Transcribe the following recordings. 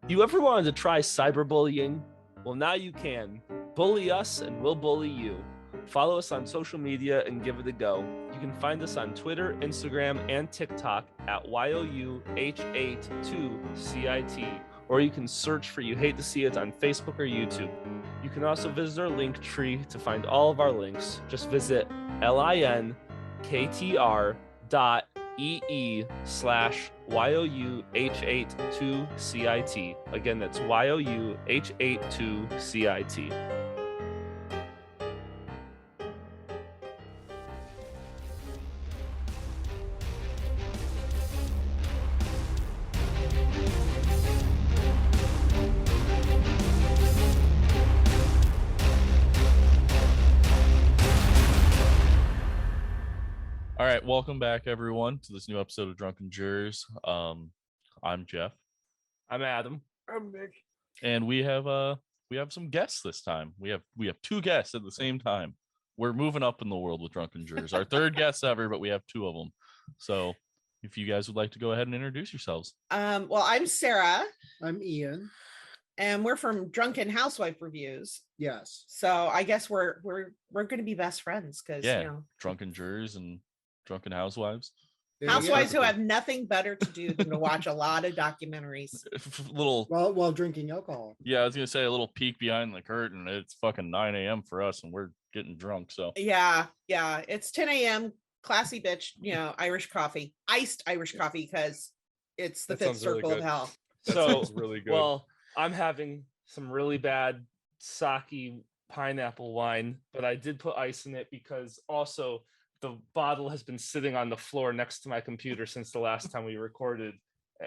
You ever wanted to try cyberbullying? Well, now you can. Bully us and we'll bully you. Follow us on social media and give it a go. You can find us on Twitter, Instagram, and TikTok at YOUH82CIT, or you can search for You Hate to See It on Facebook or YouTube. You can also visit our link tree to find all of our links. Just visit linktr.ee/YOUH82CIT. Again, that's YOUH82CIT. All right, welcome back, everyone, to this new episode of Drunken Jurors. I'm Jeff. I'm Adam. I'm Nick. And we have some guests this time. We have two guests at the same time. We're moving up in the world with Drunken Jurors. Our third guest ever, but we have two of them. So if you guys would like to go ahead and introduce yourselves. Well, I'm Sarah. I'm Ian. And we're from Drunken Housewife Reviews. Yes. So I guess we're going to be best friends because Drunken Jurors and Drunken Housewives. Housewives who have nothing better to do than to watch a lot of documentaries. While drinking alcohol. Yeah, I was gonna say a little peek behind the curtain. It's fucking 9 a.m. for us, and we're getting drunk. So yeah, it's 10 a.m. Classy bitch, Irish coffee, iced Irish coffee, because it's the fifth circle of hell. So really good. Well, I'm having some really bad sake pineapple wine, but I did put ice in it because also the bottle has been sitting on the floor next to my computer since the last time we recorded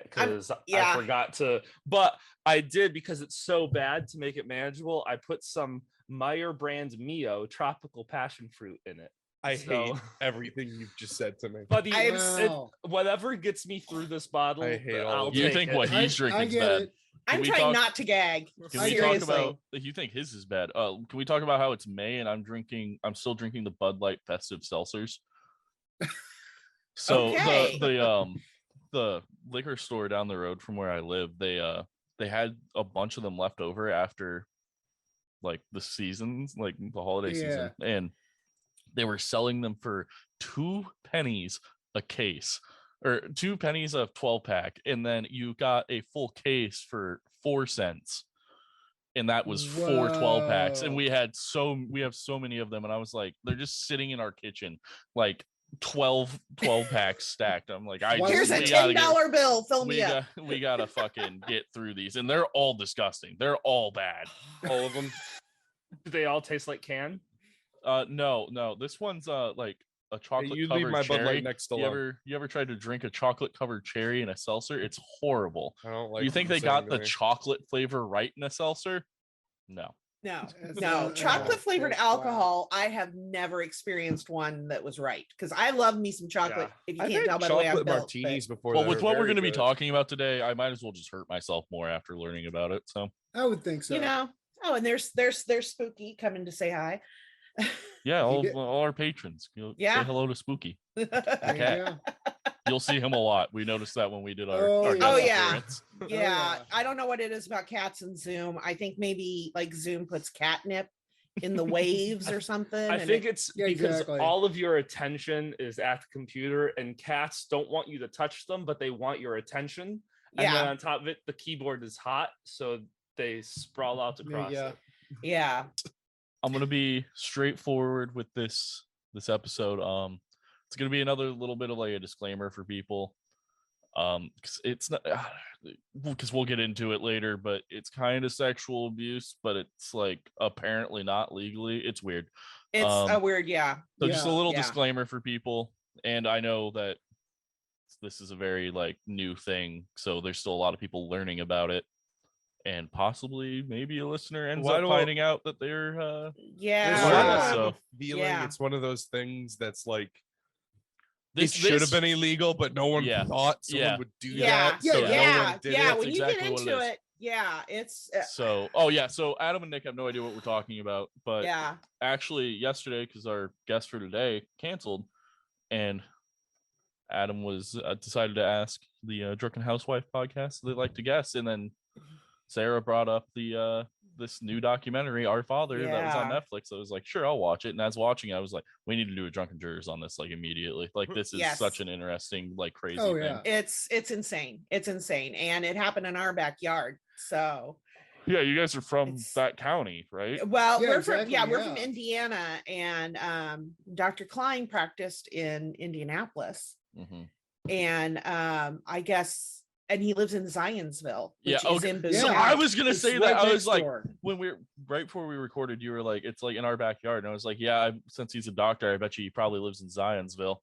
because I forgot to, but I did because it's so bad to make it manageable. I put some Meyer brand Mio tropical passion fruit in it. I hate everything you've just said to me. But whatever gets me through this bottle, I hate all. You think what he's drinking is bad? I'm trying not to gag. Can we talk about? You think his is bad? Can we talk about how it's May and I'm still drinking the Bud Light Festive Seltzers. So the liquor store down the road from where I live, they had a bunch of them left over after like the seasons, like the holiday season, and they were selling them for 2 pennies a case. Or 2 pennies a 12-pack, and then you got a full case for 4 cents, and that was 4 12-packs. And we have so many of them, and I was like, they're just sitting in our kitchen, like 12 packs stacked. I'm like, here's a $10 bill. Fill me up. We gotta fucking get through these, and they're all disgusting. They're all bad, all of them. Do they all taste like can? No. This one's like a chocolate covered cherry. Bud Light next to you ever tried to drink a chocolate covered cherry in a seltzer? It's horrible. I don't like. You think they got the chocolate flavor right in a seltzer? No. Chocolate flavored alcohol. I have never experienced one that was right because I love me some chocolate. If you can't tell by the way I'm built, martinis before. Well, with what we're going to be talking about today, I might as well just hurt myself more after learning about it. So I would think so. Oh, and there's Spooky coming to say hi. Yeah, all our patrons. Say hello to Spooky. Okay. You'll see him a lot. We noticed that when we did our appearance. I don't know what it is about cats and Zoom. I think maybe like Zoom puts catnip in the waves or something. I think it's because all of your attention is at the computer, and cats don't want you to touch them, but they want your attention. And then on top of it, the keyboard is hot, so they sprawl out across it. Yeah. I'm gonna be straightforward with this episode. It's gonna be another little bit of like a disclaimer for people, because it's not, because we'll get into it later, but it's kind of sexual abuse, but it's like apparently not legally. It's weird. It's a weird, So just a little disclaimer for people, and I know that this is a very like new thing, so there's still a lot of people learning about it. And possibly maybe a listener ends up finding out that they're it's one of those things that's like this should have been illegal, but no one thought someone would do that. When you get into it, it's so so Adam and Nick have no idea what we're talking about, but actually yesterday, because our guest for today canceled, and Adam was decided to ask the Drunken Housewife podcast if they'd like to guest, and then Sarah brought up the this new documentary, Our Father, that was on Netflix. I was like, sure, I'll watch it. And as watching it, I was like, we need to do a Drunken Jurors on this like immediately. Like this is such an interesting, like crazy thing. It's insane. It's insane. And it happened in our backyard. So yeah, you guys are from that county, right? Well, we're from Indiana, and Dr. Cline practiced in Indianapolis. And I guess and he lives in Zionsville, which is in Boone. So I was gonna say that. I was like, when right before we recorded, you were like, it's like in our backyard, and I was like, yeah, since he's a doctor, I bet you he probably lives in Zionsville.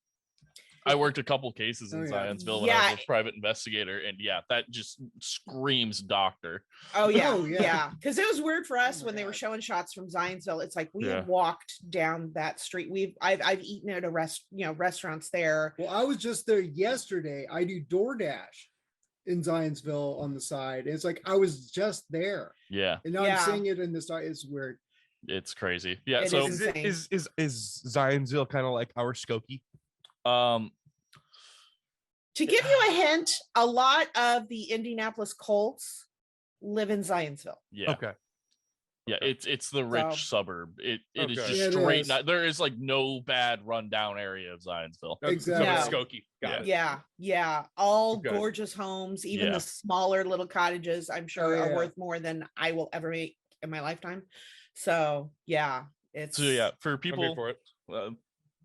I worked a couple cases in Zionsville when I was a private investigator, and that just screams doctor. Yeah, because it was weird for us when they were showing shots from Zionsville. It's like we have walked down that street. I've eaten at restaurants there. Well, I was just there yesterday. I do DoorDash in Zionsville on the side. It's like I was just there. Yeah, and now I'm seeing it in this. It's weird. It's crazy. Yeah. So is Zionsville kind of like our Skokie? To give you a hint, a lot of the Indianapolis Colts live in Zionsville. Yeah. Okay. Yeah, it's the rich suburb. It is just straight. There is like no bad rundown area of Zionsville. Exactly. Skokie. Yeah. All gorgeous homes, even the smaller little cottages, I'm sure are worth more than I will ever make in my lifetime. So for people for it.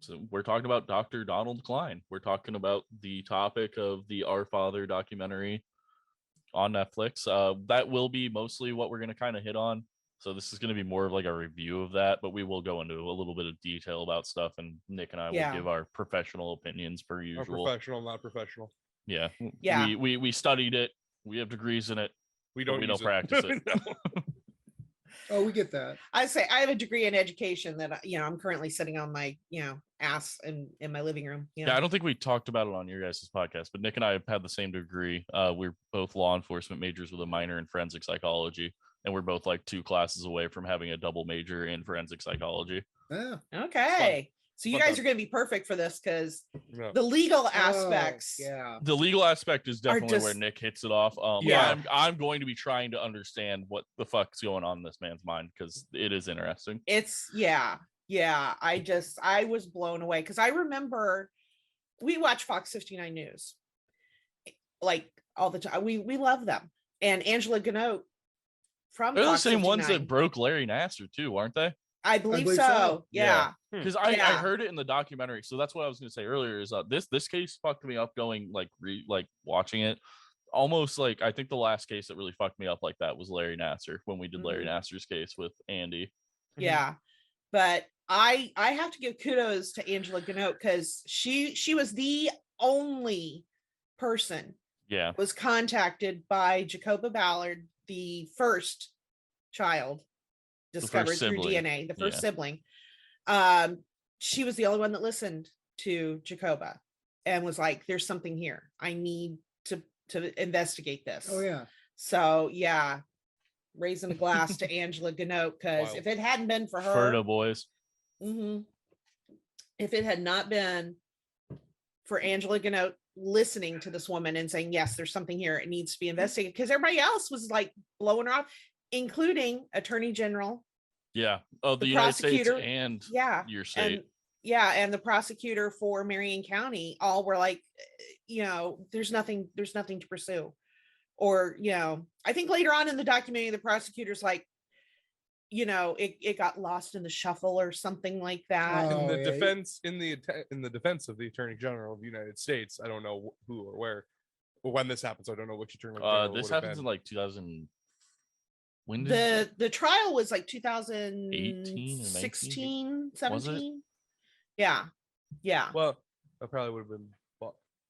So we're talking about Dr. Donald Cline. We're talking about the topic of the Our Father documentary on Netflix. That will be mostly what we're going to kind of hit on. So this is going to be more of like a review of that, but we will go into a little bit of detail about stuff, and Nick and I will give our professional opinions per usual. Professional, not professional. Yeah. We studied it. We have degrees in it. We don't practice it. Oh, we get that. I say I have a degree in education that I'm currently sitting on my ass in my living room. Yeah, I don't think we talked about it on your guys' podcast, but Nick and I have had the same degree. We're both law enforcement majors with a minor in forensic psychology, and we're both like 2 classes away from having a double major in forensic psychology. Yeah. Okay. So you guys are going to be perfect for this because the legal aspects. The legal aspect is definitely where Nick hits it off. I'm going to be trying to understand what the fuck's going on in this man's mind because it is interesting. I was blown away because I remember we watch Fox 59 News like all the time. We love them. And Angela Ganote from they're Fox the same 59. ones that broke Larry Nasser too, aren't they? I believe so. Yeah. Because I heard it in the documentary. So that's what I was going to say earlier is this case fucked me up going like watching it. Almost like I think the last case that really fucked me up like that was Larry Nasser when we did Larry Nasser's case with Andy. Yeah. But I have to give kudos to Angela Ganote because she was the only person was contacted by Jacoba Ballard, the first child discovered through DNA, the first sibling. She was the only one that listened to Jacoba and was like, there's something here. I need to investigate this. Oh yeah. So raising a glass to Angela Ganote because if it hadn't been for her, Ferta boys. If it had not been for Angela Ganote listening to this woman and saying, yes, there's something here, it needs to be investigated, because everybody else was like blowing her off, including Attorney General. Yeah. Oh, the United States and your state. And the prosecutor for Marion County all were like, there's nothing to pursue. Or, I think later on in the documentary, the prosecutor's like, it got lost in the shuffle or something like that. In the defense, in the defense of the Attorney General of the United States, I don't know who or where, or when this happens. I don't know which Attorney General. This happens in like 2000. When did the trial was like 2016, 17. Yeah. Well, that probably would have been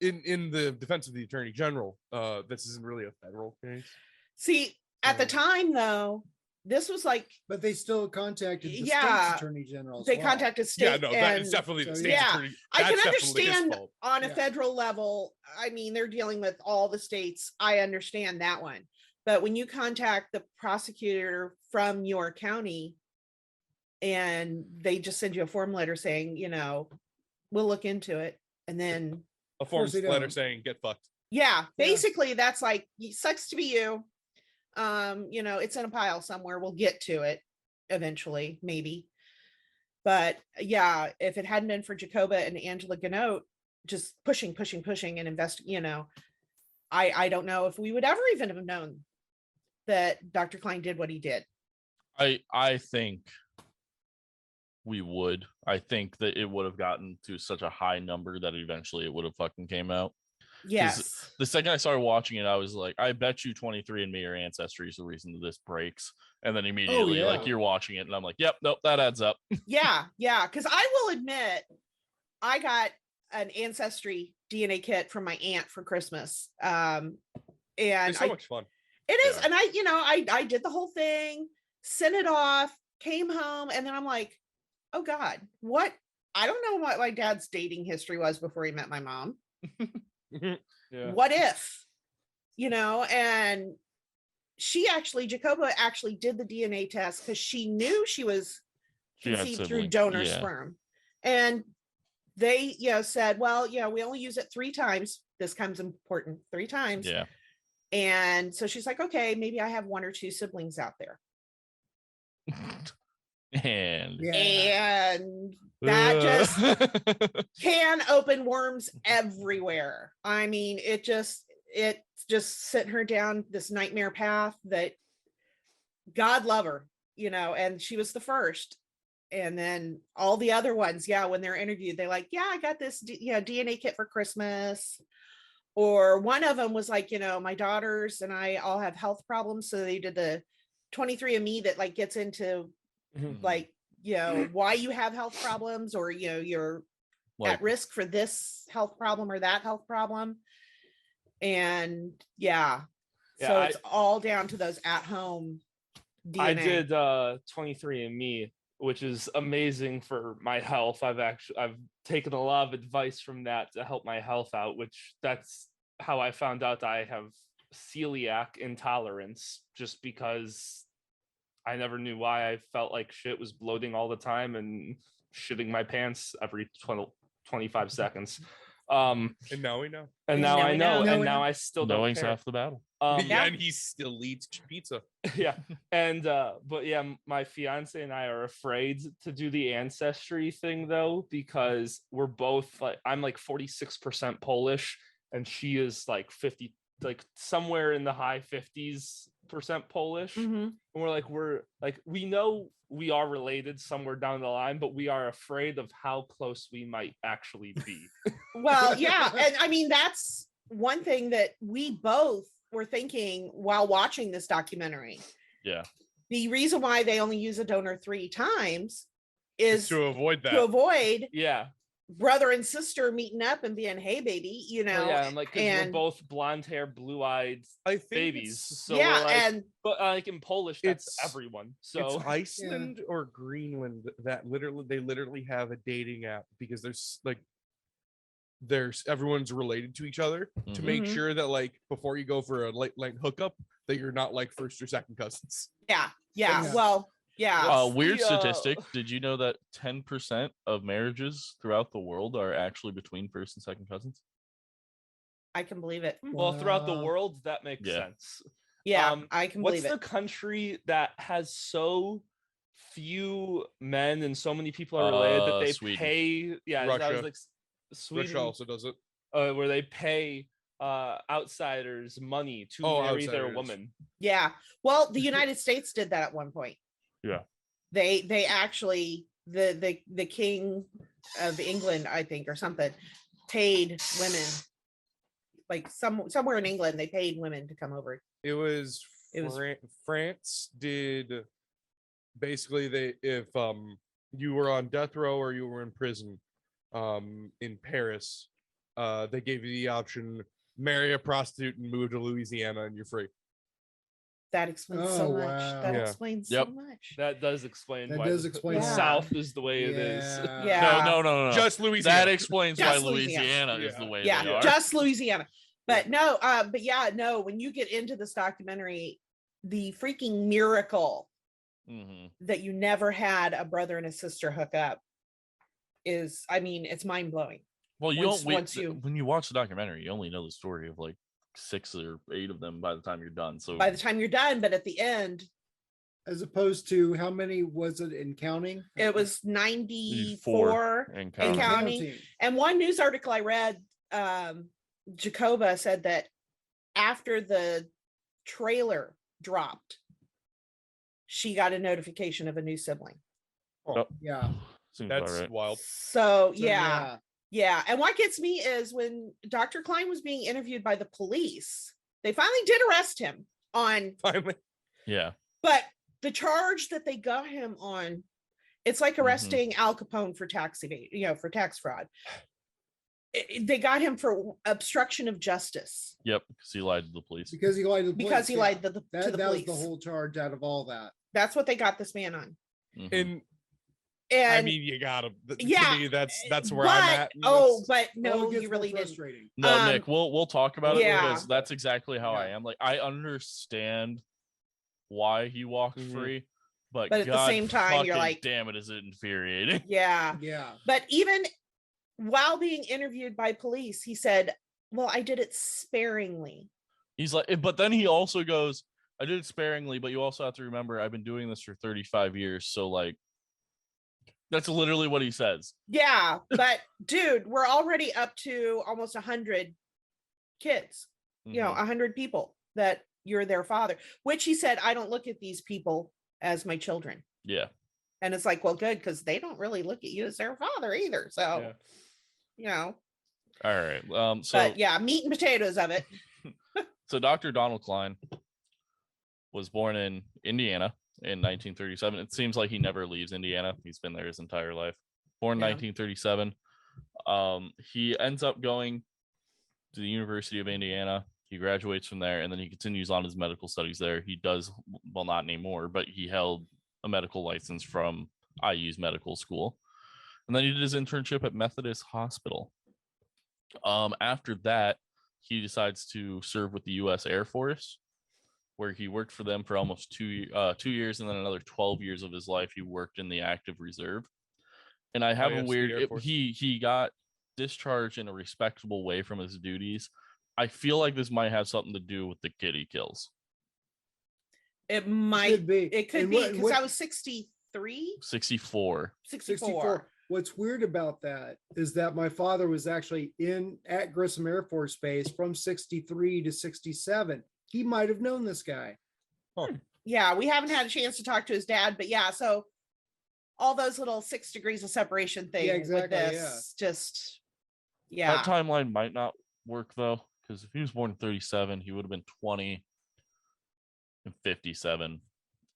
in the defense of the Attorney General. This isn't really a federal case. See, at the time though, this was like, but they still contacted the state's Attorney General. They contacted state. Yeah, no, that is definitely the state's attorney. I can understand on a federal level. I mean, they're dealing with all the states. I understand that one. But when you contact the prosecutor from your county and they just send you a form letter saying, we'll look into it. And then a form letter saying, get fucked. Yeah. Basically, that's like, sucks to be you. It's in a pile somewhere. We'll get to it eventually, maybe. But yeah, if it hadn't been for Jacoba and Angela Ganote just pushing and investing, I don't know if we would ever even have known that Dr. Cline did what he did. I think we would. I think that it would have gotten to such a high number that eventually it would have fucking came out. Yes. The second I started watching it, I was like, I bet you 23andMe or Ancestry is the reason that this breaks. And then immediately, like, you're watching it, and I'm like, yep, nope, that adds up. Yeah. Because I will admit, I got an Ancestry DNA kit from my aunt for Christmas. And it's so much fun. It is. And I did the whole thing, sent it off, came home, and then I'm like, oh God, what? I don't know what my dad's dating history was before he met my mom. What if, and Jacoba actually did the DNA test because she knew she was conceived through donor sperm. And they, said, well, we only use it 3 times. This comes important 3 times. Yeah. And so she's like, okay, maybe I have 1 or 2 siblings out there. And that just can open worms everywhere. I mean, it just sent her down this nightmare path that God love her, and she was the first. And then all the other ones, when they're interviewed, they're like, I got this DNA kit for Christmas. Or one of them was like, my daughters and I all have health problems. So they did the 23andMe that like gets into like, why you have health problems, or, you're at risk for this health problem or that health problem. And so it's all down to those at home DNA. I did 23andMe, which is amazing for my health. I've taken a lot of advice from that to help my health out, which that's how I found out I have celiac intolerance, just because I never knew why. I felt like shit was bloating all the time and shitting my pants every 25 seconds. And now we know. And now I know. And now I still don't knowing's care. Half the battle. And he still eats pizza. Yeah. And but my fiance and I are afraid to do the ancestry thing though, because we're both like, I'm like 46% Polish and she is like 50, like somewhere in the high 50s% Polish. And we're like we know we are related somewhere down the line, but we are afraid of how close we might actually be. Well, and I mean, that's one thing that we both were thinking while watching this documentary. The reason why they only use a donor 3 times is to avoid that. Brother and sister meeting up and being, hey baby, I'm like, we're both blonde hair, blue-eyed babies. So but like in Polish, that's everyone. So it's Iceland or Greenland that they literally have a dating app, because there's everyone's related to each other to make sure that like before you go for a like hookup that you're not like first or second cousins. Weird statistic. Did you know that 10% of marriages throughout the world are actually between first and second cousins? I can believe it. Well, throughout the world, that makes sense. I can believe it. What's the country that has so few men and so many people are related that they Sweden. pay? Russia. I was like, Sweden. Russia also does it. Where they pay outsiders money to marry their woman. Well, the United States did that at one point. They actually the king of England, I think, or something, paid women, like somewhere in England, they paid women to come over. It was France did. Basically, if you were on death row or you were in prison in Paris, they gave you the option: marry a prostitute and move to Louisiana, and you're free. That explains so much. That explains so much. That does explain why the South is the way it is. No. Just Louisiana. That explains why Louisiana is the way they are. Just Louisiana. But when you get into this documentary, the freaking miracle that you never had a brother and a sister hook up is, I mean, it's mind blowing. Well, when you watch the documentary, you only know the story of like 6 or 8 of them by the time you're done. So by the time you're done, but at the end, as opposed to how many was it in counting? it was 94 and and counting. counting. And one news article I read, Jacoba said that after the trailer dropped, she got a notification of a new sibling. Oh, Yeah. Seems that's right. Wild. So yeah. And what gets me is when Dr. Cline was being interviewed by the police, they finally did arrest him on. Finally. Yeah. But the charge that they got him on, it's like arresting Al Capone for tax evasion, for tax fraud. They got him for obstruction of justice. Yep, because he lied to the police. Because he lied to the police. Because he lied to the that police. Was the whole charge out of all that. That's what they got this man on. And I mean, you gotta. Yeah, to me, that's where I'm at. But no, you really didn't. No, Nick, we'll talk about it because that's exactly how I am. Like, I understand why he walked free, but at the same time, you're like, damn it, is it infuriating? Yeah. Yeah. But even while being interviewed by police, he said, well, I did it sparingly. He's like, but then he also goes, I did it sparingly, but you also have to remember I've been doing this for 35 years. So like, that's literally what he says. Yeah. But dude, we're already up to almost 100 kids, 100 people that you're their father, which he said, I don't look at these people as my children. Yeah. And it's like, well, good, because they don't really look at you as their father either. So, All right. But yeah, meat and potatoes of it. So Dr. Donald Cline was born in Indiana in 1937. It seems like he never leaves Indiana. He's been there his entire life. Born in 1937. He ends up going to the University of Indiana. He graduates from there, and then he continues on his medical studies there. He does, well, not anymore, but he held a medical license from IU's medical school. And then he did his internship at Methodist Hospital. After that, he decides to serve with the U.S. Air Force, where he worked for them for almost 2 years, and then another 12 years of his life he worked in the active reserve. And I have a weird, he got discharged in a respectable way from his duties. I feel like this might have something to do with the kid he kills. It might be. It could be because I was 63. 64. What's weird about that is that my father was actually at Grissom Air Force Base from 63 to 67. He might have known this guy. Huh. Yeah, we haven't had a chance to talk to his dad, but yeah, so all those little 6 degrees of separation things with this, just That timeline might not work though, because if he was born in 37, he would have been 20 and 57,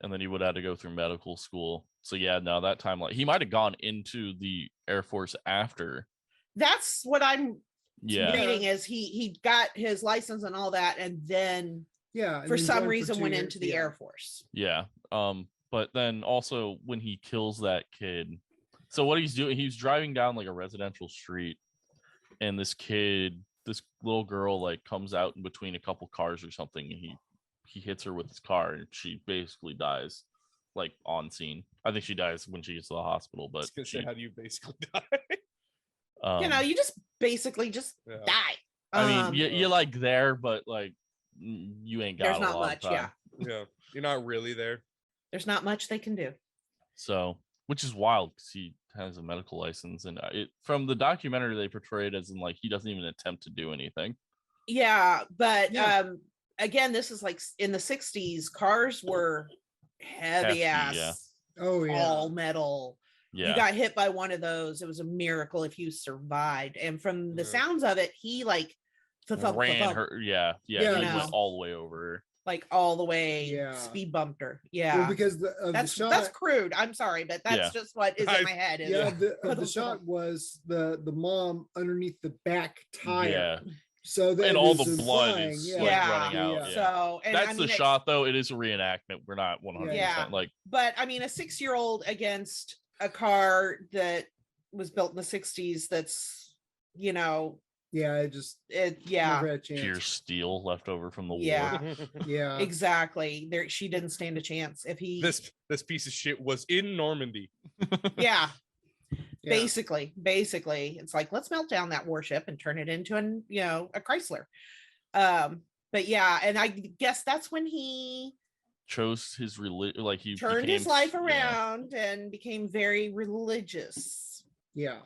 and then he would have had to go through medical school. So yeah, no, that timeline, he might have gone into the Air Force after. That's what I'm reading is he got his license and all that, and then for some reason went into the Air Force. Yeah. But then also when he kills that kid, so what he's doing, he's driving down like a residential street, and this little girl like comes out in between a couple cars or something, and he hits her with his car, and she basically dies like on scene. I think she dies when she gets to the hospital, but how do you basically die? You just basically die. I mean, you're like there, but like you ain't got there's a not lot much. of time. Yeah, you're not really there. There's not much they can do. So, which is wild because he has a medical license, and from the documentary they portrayed as in like he doesn't even attempt to do anything. Yeah, but again, this is like in the 60s. Cars were heavy ass. Yeah. Oh yeah, all metal. Yeah. You got hit by one of those, it was a miracle if you survived. And from the sounds of it, he like ran her. He went all the way over her. Like all the way, speed bumped her. Yeah, well, because that's crude. I'm sorry, but that's just what is in my head. The shot was the mom underneath the back tire. Yeah. So and all the blood is like running out. Yeah. So and that's the shot, though. It is a reenactment. We're not 100% like. But I mean, a 6-year-old against a car that was built in the 60s. That's never had a chance. Pure steel left over from the war. Yeah, exactly. She didn't stand a chance. If he this piece of shit was in Normandy. Basically, it's like, let's melt down that warship and turn it into a Chrysler. But yeah, and I guess that's when he chose his religion, like he turned his life around and became very religious. Yeah.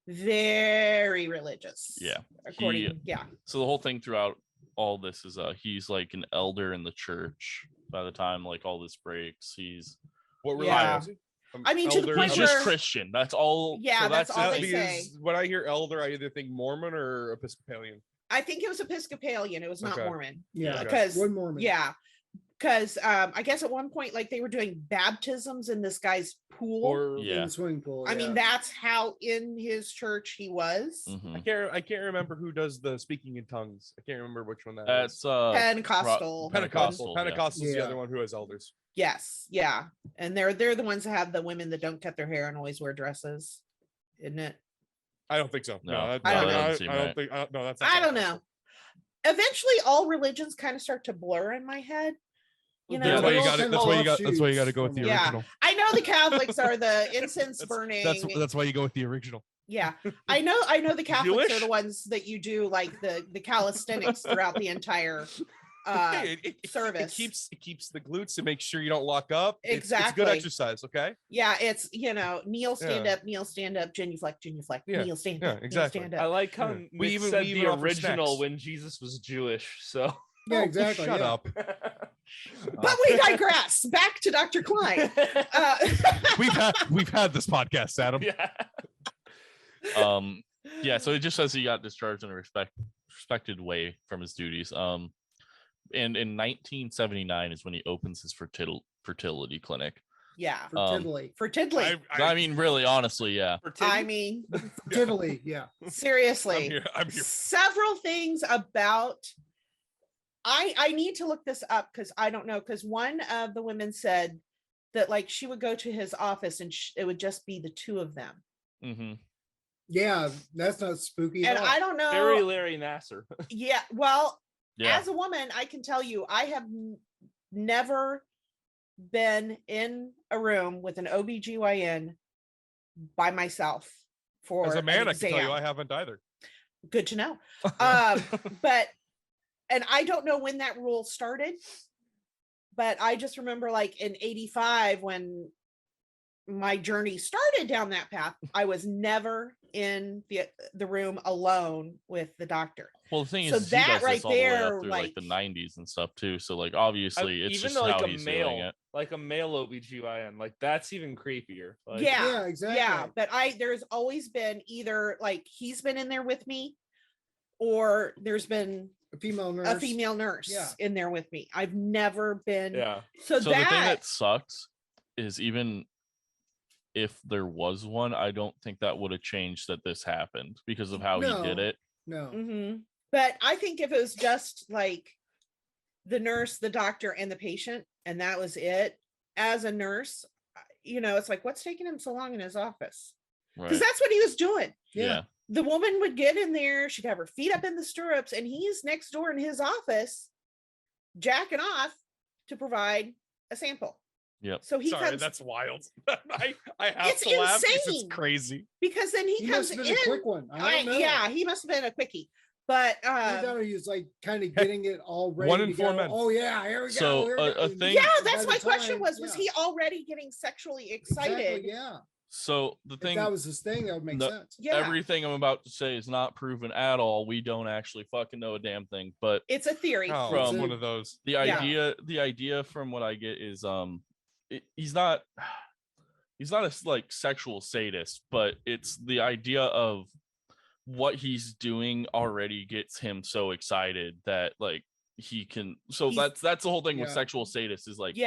Very religious. Yeah. According, So the whole thing throughout all this is he's like an elder in the church by the time like all this breaks. He's what religion was he? I mean, to the point he's where just Christian. That's all. Yeah, so that's all they say. When I hear elder, I either think Mormon or Episcopalian. I think it was Episcopalian. It was not Mormon. Yeah, because one Mormon. Yeah, because I guess at one point, like they were doing baptisms in this guy's pool or in the swimming pool. I mean, that's how in his church he was. Mm-hmm. I can't remember who does the speaking in tongues. I can't remember which one that's is. Pentecostal. Pentecostal is the other one who has elders. Yes, yeah, and they're the ones that have the women that don't cut their hair and always wear dresses, isn't it? I don't think so. I don't think. No, that's. I don't know. Eventually, all religions kind of start to blur in my head. You know, that's why you got it. That's why you got to go with the original. I know the Catholics are the incense burning. That's why you go with the original. Yeah, I know the Catholics are the ones that you do like the calisthenics throughout the entire service. It keeps the glutes to make sure you don't lock up. Exactly. It's good exercise. Okay. Yeah, it's kneel, stand up, genuflect, kneel, stand up, exactly. Kneel, stand up. I like how we even said the original when Jesus was Jewish. So yeah, exactly. Shut up. But we digress. Back to Dr. Cline. We've had this podcast, Adam. Yeah. So it just says he got discharged in a respected way from his duties. And in 1979 is when he opens his fertility clinic. Yeah. Fertility. I mean, really, honestly, yeah. I mean, fertility. Yeah. Seriously. I'm here. Several things about. I need to look this up because I don't know. Because one of the women said that like she would go to his office and it would just be the two of them. Mm-hmm. Yeah, that's not spooky. And I don't know. Very Larry Nassar. Yeah. Well, as a woman, I can tell you, I have never been in a room with an OBGYN by myself for as a man. I can tell you, I haven't either. Good to know. But. And I don't know when that rule started, but I just remember like in 85 when my journey started down that path, I was never in the room alone with the doctor. Well, the thing so is, that he does right this all the way there, up through like the 90s and stuff too. So like obviously it's even just like how a he's male, doing it. like a male OBGYN, like that's even creepier. Like, yeah, exactly. Yeah, but there's always been either like he's been in there with me, or there's been a female nurse in there with me. I've never been. Yeah. So the thing that sucks is even if there was one, I don't think that would have changed that this happened because of how he did it. No. Mm-hmm. But I think if it was just like the nurse, the doctor, and the patient, and that was it, as a nurse, it's like, what's taking him so long in his office? Because that's what he was doing. Yeah. The woman would get in there, she'd have her feet up in the stirrups, and he's next door in his office jacking off to provide a sample. Yep. So he comes. That's wild. I have it's to laugh because insane. it's crazy. Because then he comes must have in. been a quick one. I don't know. Yeah, he must have been a quickie. But I thought he was like kind of getting it all ready. 1 in 4 men. Oh yeah, here we go. So here we go. a thing. Yeah, that's my question. Was he already getting sexually excited? Exactly, yeah. So the thing, if that was his thing, that would make sense. Yeah. Everything I'm about to say is not proven at all. We don't actually fucking know a damn thing, but it's a theory. From one of those. The idea from what I get is he's not a like sexual sadist, but it's the idea of what he's doing already gets him so excited that like he can. So that's the whole thing with sexual sadists is like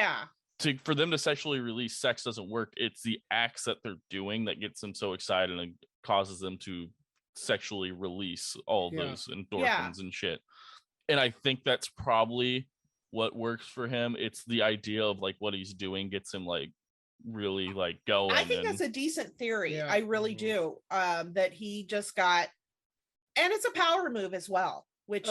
for them to sexually release sex doesn't work. It's the acts that they're doing that gets them so excited and causes them to sexually release all those endorphins and shit. And I think that's probably what works for him. It's the idea of like what he's doing gets him like really like going. I think that's a decent theory. I really do. That he just got, and it's a power move as well. Which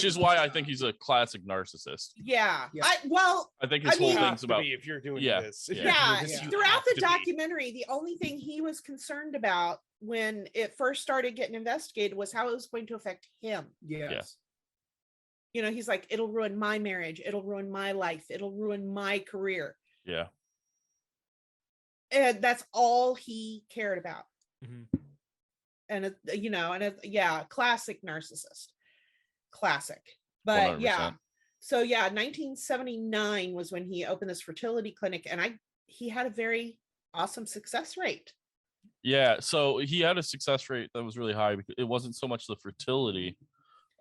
is why I think he's a classic narcissist. Yeah. I think his whole thing's about if you're doing this. Throughout the documentary, the only thing he was concerned about when it first started getting investigated was how it was going to affect him. Yes. You know, he's like, it'll ruin my marriage, it'll ruin my life, it'll ruin my career. Yeah. And that's all he cared about. Mm-hmm. And you know, and yeah, classic narcissist. Classic. But 100%. Yeah. So yeah, 1979 was when he opened this fertility clinic, and he had a very awesome success rate. Yeah, so he had a success rate that was really high. It wasn't so much the fertility,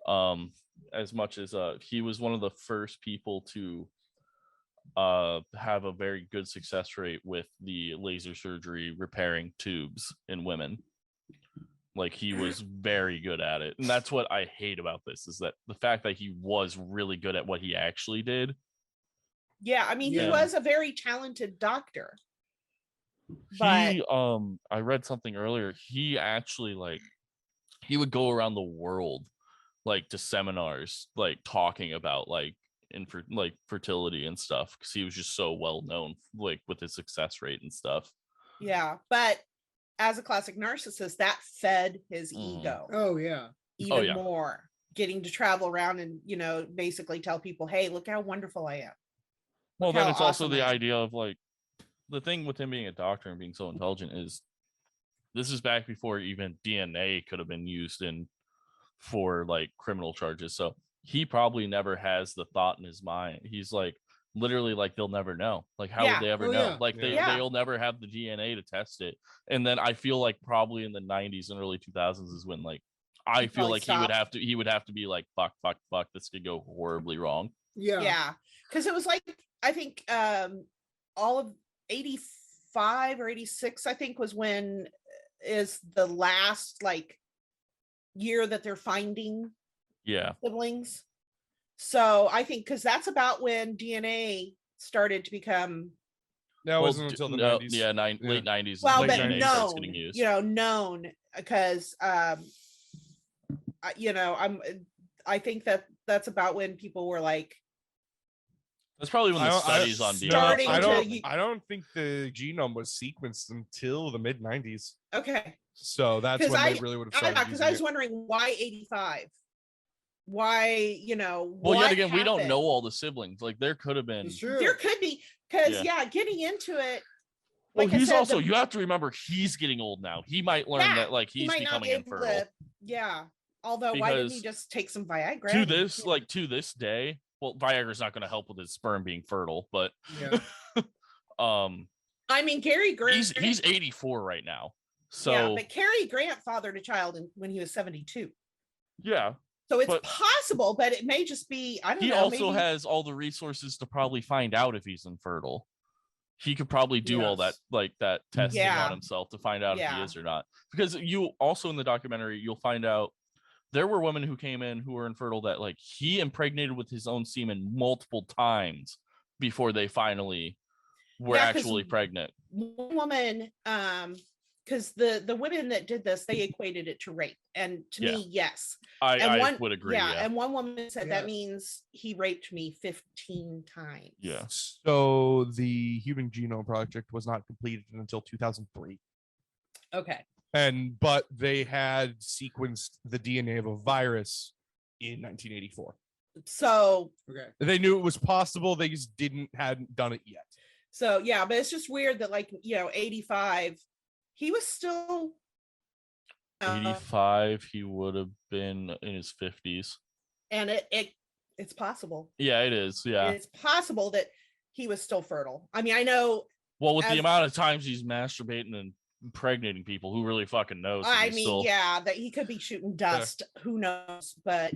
as much as he was one of the first people to have a very good success rate with the laser surgery repairing tubes in women. Like, he was very good at it. And that's what I hate about this, is that the fact that he was really good at what he actually did. Yeah, I mean, he was a very talented doctor. But I read something earlier. He actually, like, he would go around the world, like, to seminars, like, talking about like fertility and stuff, because he was just so well known, like, with his success rate and stuff. Yeah, but as a classic narcissist, that fed his ego. Oh yeah. Even more, getting to travel around and, you know, basically tell people, hey, look how wonderful I am. Well, then it's awesome also the idea of, like, the thing with him being a doctor and being so intelligent is this is back before even DNA could have been used for like criminal charges. So he probably never has the thought in his mind. He's like, literally, like, they'll never know. Like, how would they ever know? Yeah. Like, they'll never have the DNA to test it. And then I feel like probably in the 90s and early 2000s is when, like, I feel like he would have to be like, fuck, this could go horribly wrong. Yeah, because it was like, I think all of 85 or 86, I think, was when is the last like year that they're finding siblings. So I think because that's about when DNA started to become. That wasn't until the 90s. Yeah, late 90s. Well, but DNA known, getting used. you know, known because you know, I think that's about when people were like. That's probably when the studies on DNA. I don't think the genome was sequenced until the mid 90s. Okay. So that's when they really would have started. Because I was wondering why 85. Why, you know? Well, yet again, we don't know all the siblings. Like, there could have been. Sure. There could be, because getting into it. Like, well, he's also. You have to remember, he's getting old now. He might learn that, like, he's becoming infertile. Although, why didn't he just take some Viagra? To this day. Well, Viagra's not going to help with his sperm being fertile, but I mean, Cary Grant. He's 84 right now. So but Cary Grant fathered a child when he was 72. Yeah. So it's possible, but it may just be, I don't know. He also has all the resources to probably find out if he's infertile. He could probably do all that, like that testing on himself to find out if he is or not. Because you also in the documentary, you'll find out there were women who came in who were infertile that, like, he impregnated with his own semen multiple times before they finally were actually pregnant. One woman, because the women that did this, they equated it to rape, and to me, yes, I would agree. And one woman said that means he raped me 15 times. Yeah. So the Human Genome Project was not completed until 2003. Okay. But they had sequenced the DNA of a virus in 1984. So they knew it was possible. They just hadn't done it yet. So but it's just weird that, like, you know, 85, he was still 85. He would have been in his 50s, and it's possible. Yeah, it is. Yeah, it's possible that he was still fertile. I mean, I know. Well, with the amount of times he's masturbating and impregnating people, who really fucking knows? I mean, that he could be shooting dust. Who knows? But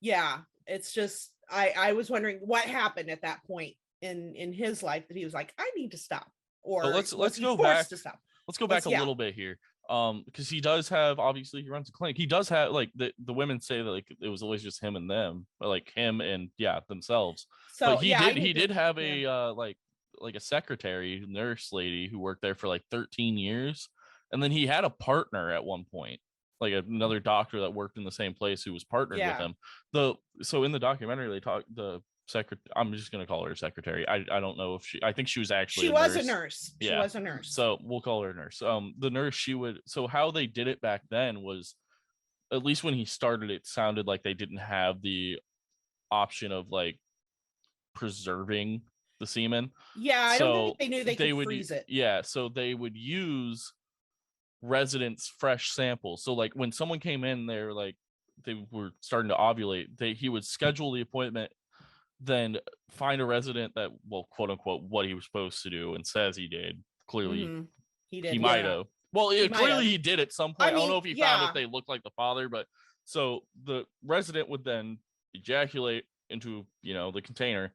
it's just I was wondering what happened at that point in his life that he was like, I need to stop. Or let's go back to stop. Let's go back a little bit here. Because he does have, obviously he runs a clinic. He does have, like, the women say that, like, it was always just him and them, or like him and themselves. So but he did have a like a secretary nurse lady who worked there for like 13 years, and then he had a partner at one point, like another doctor that worked in the same place who was partnered with him. So in the documentary they talk I'm just gonna call her a secretary. I don't know if I think she was actually a nurse. She was a nurse. So we'll call her a nurse. The nurse, so how they did it back then was, at least when he started, it sounded like they didn't have the option of like preserving the semen. Yeah, I don't think they knew they could would freeze it. Yeah, so they would use residents' fresh samples. So like when someone came in, they were starting to ovulate. He would schedule the appointment, then find a resident that, well, quote unquote, what he was supposed to do and says he did. Clearly, he did. He might have. Well, clearly he did at some point. I don't know if he found if they looked like the father, but so the resident would then ejaculate into the container.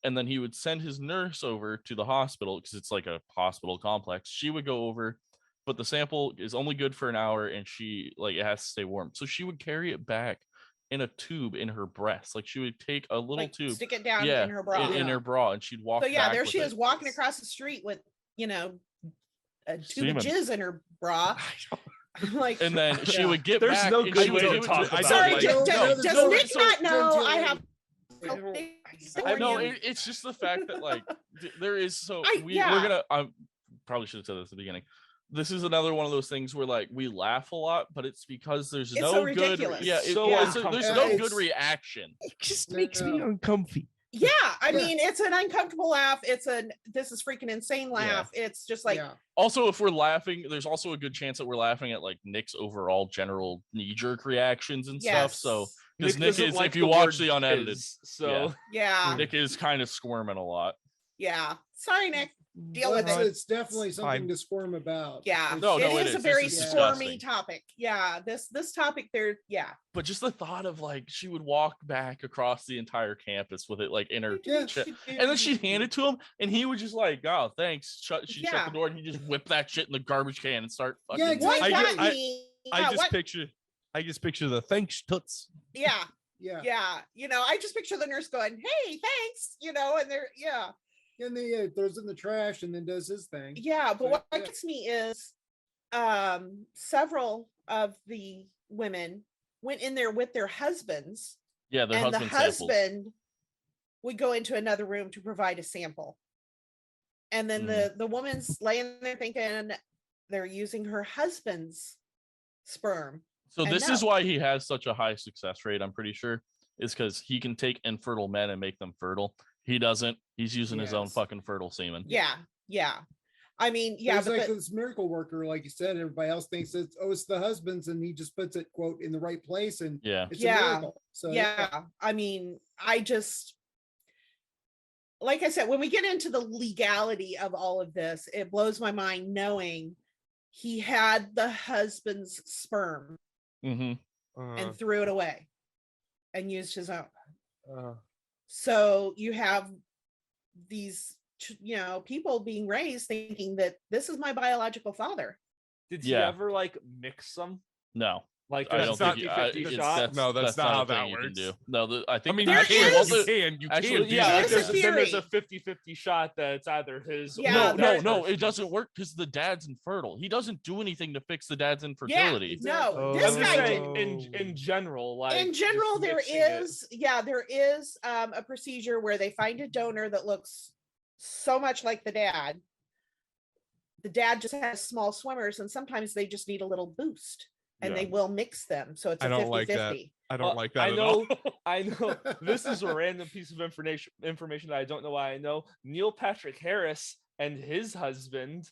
And then he would send his nurse over to the hospital because it's like a hospital complex. She would go over, but the sample is only good for an hour and it has to stay warm. So she would carry it back in a tube in her breast. Like she would take a little tube, stick it down in her bra. In her bra, and she'd walk. So there she is walking across the street with, a tube of jizz in her bra. Like, and then she would get There's back. no good way to talk about. Sorry, does Nick not know I have? No, it's just the fact that like there is we're gonna. I probably should have said this at the beginning. This is another one of those things where like we laugh a lot, but it's because there's no good. There's no good reaction. It just makes me uncomfy. Yeah, I mean, it's an uncomfortable laugh. This is freaking insane laugh. Yeah. It's just like. Also, if we're laughing, there's also a good chance that we're laughing at like Nick's overall general knee-jerk reactions and stuff. So because Nick is, like, if you watch the unedited, Nick is kind of squirming a lot. Yeah, sorry, Nick. Deal with it. It's definitely something to squirm about. Yeah, it is a very squirmy topic. Yeah, this topic there. Yeah, but just the thought of like she would walk back across the entire campus with it like in her chest, and then she'd hand it to him, and he would just like, "Oh, thanks." She shut the door, and he just whip that shit in the garbage can and start fucking. Yeah, exactly. I just picture the thanks toots. Yeah. I just picture the nurse going, "Hey, thanks," and they're and then throws it in the trash and then does his thing. Yeah, but what gets me is several of the women went in there with their husbands. Yeah, and the husband would go into another room to provide a sample. And then the woman's laying there thinking they're using her husband's sperm. So this is why he has such a high success rate, I'm pretty sure, is because he can take infertile men and make them fertile. He doesn't. He's using his own fucking fertile semen. Yeah. I mean, it's like this miracle worker, like you said, everybody else thinks it's the husband's, and he just puts it, quote, in the right place, and it's a miracle. So I mean, I just, like I said, when we get into the legality of all of this, it blows my mind knowing he had the husband's sperm and threw it away and used his own. So you have these, people being raised thinking that this is my biological father. Did he ever like mix them? No. Like that's not 50-50 shot? No, that's not how that works. No, I think you can. Yeah, there's a 50-50 shot that it's either his. No, it doesn't work because the dad's infertile. He doesn't do anything to fix the dad's infertility. This guy did. In general, like there is a procedure where they find a donor that looks so much like the dad. The dad just has small swimmers, and sometimes they just need a little boost. And they will mix them. So it's a 50-50. I don't like that. I know. This is a random piece of information that I don't know why I know. Neil Patrick Harris and his husband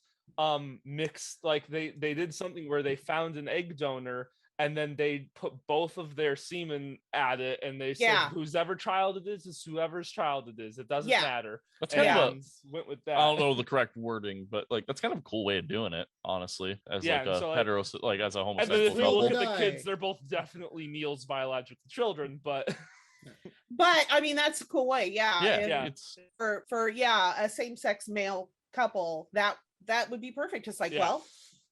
mixed, like they did something where they found an egg donor and then they put both of their semen at it, and they said whoever child it is whoever's child it is. It doesn't matter. That's kind of went with that. I don't know the correct wording, but like that's kind of a cool way of doing it, honestly. As like a as a homosexual. And then if we look at the kids, they're both definitely Neil's biological children, but I mean that's a cool way. It's for a same-sex male couple that would be perfect. It's like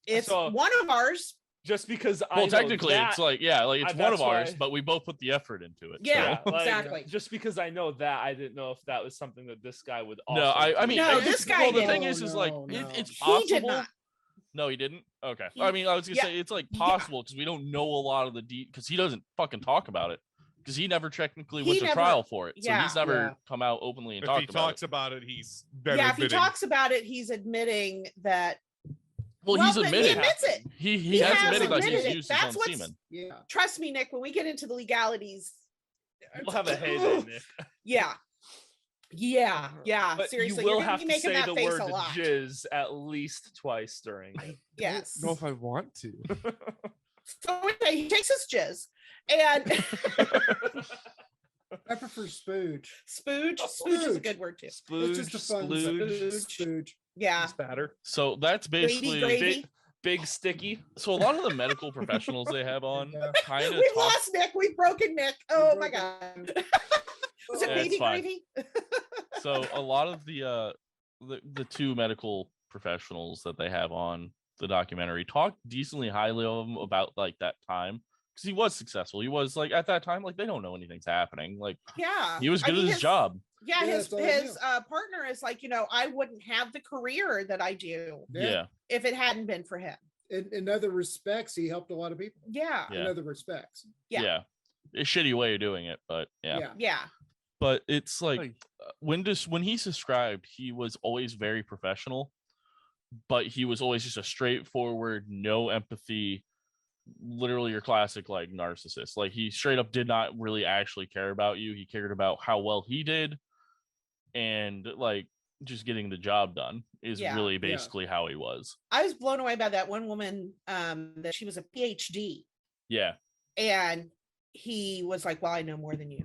it's one of ours. Just because technically it's like it's one of ours, but we both put the effort into it. Exactly. Just because I know that, I didn't know if that was something that this guy would also this guy the thing is it's possible. He did not. No, he didn't. Okay. I mean, I was gonna say it's like possible because we don't know a lot of the because he doesn't fucking talk about it because he never technically went to trial for it, so he's never come out openly and talked about it. If he talks about it, he's if he talks about it, he's admitting that. Well, he's admitted. He admits it. He has admitted that he's used his own semen. Trust me, Nick. When we get into the legalities, We'll have a heyday, Nick. Yeah. But seriously, you will have to say that the face word a lot. jizz at least twice during it. Yes. I don't know if I want to. So he takes his jizz and I prefer spooge. Spooge is a good word too. Splooge, It's just a fun spooge. Yeah. Spatter. So that's basically Gravy. Big sticky. So a lot of the medical professionals they have on kind of We've lost Nick. We've broken Nick. Oh my god. Was it Yeah, baby it's fine. gravy? So a lot of the two medical professionals that they have on the documentary talk decently highly of him about like that time, because he was successful. He was like, at that time, like, they don't know anything's happening. Like, Yeah. he was good at his job. Yeah, Yeah, his that's all I knew. partner is like, I wouldn't have the career that I do Yeah. if it hadn't been for him. In other respects, he helped a lot of people. Yeah. Yeah. In other respects. Yeah. A shitty way of doing it, but yeah. Yeah. But it's like when he's described, he was always very professional, but he was always just a straightforward, no empathy, literally your classic like narcissist. Like, he straight up did not really actually care about you. He cared about how well he did, and like just getting the job done is really basically how he was. I was blown away by that one woman that she was a PhD. Yeah. And he was like, well, I know more than you.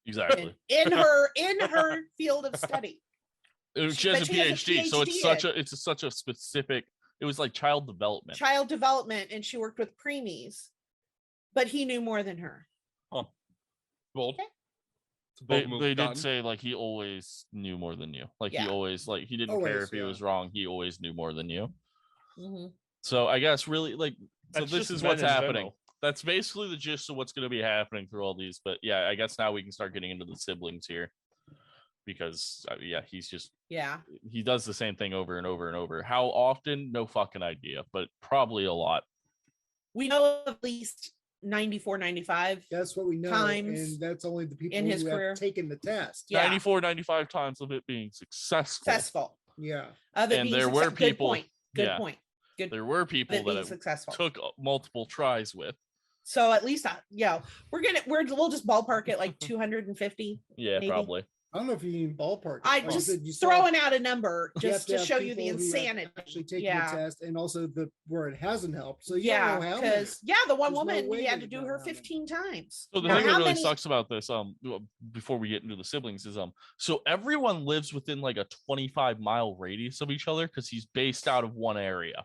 Exactly. In her field of study. She has a PhD, so it's such a specific. It was like child development, and she worked with preemies, but he knew more than her. Huh. Bold. They did say like he always knew more than you. Like, he always, like, he didn't care if he was wrong. He always knew more than you. Mm-hmm. So I guess really, like, so this is what's happening. General. That's basically the gist of what's going to be happening through all these. But yeah, I guess now we can start getting into the siblings here, because he's just he does the same thing over and over and over. How often? No fucking idea, but probably a lot. We know at least 94, 95. That's what we know. Times and that's only the people in his who career. have taken the test. 94, 95 times of it being successful. Yeah. And there were people. Good point. There were people that took multiple tries with. So at least we'll just ballpark it like 250. Yeah, maybe. Probably. I don't know if you can ballpark. I just throwing out a number just to show you the insanity. Actually taking the test, and also where it hasn't helped. So because the one woman he had to do her 15 times. So the thing that really sucks about this, before we get into the siblings, is so everyone lives within like a 25-mile radius of each other, because he's based out of one area.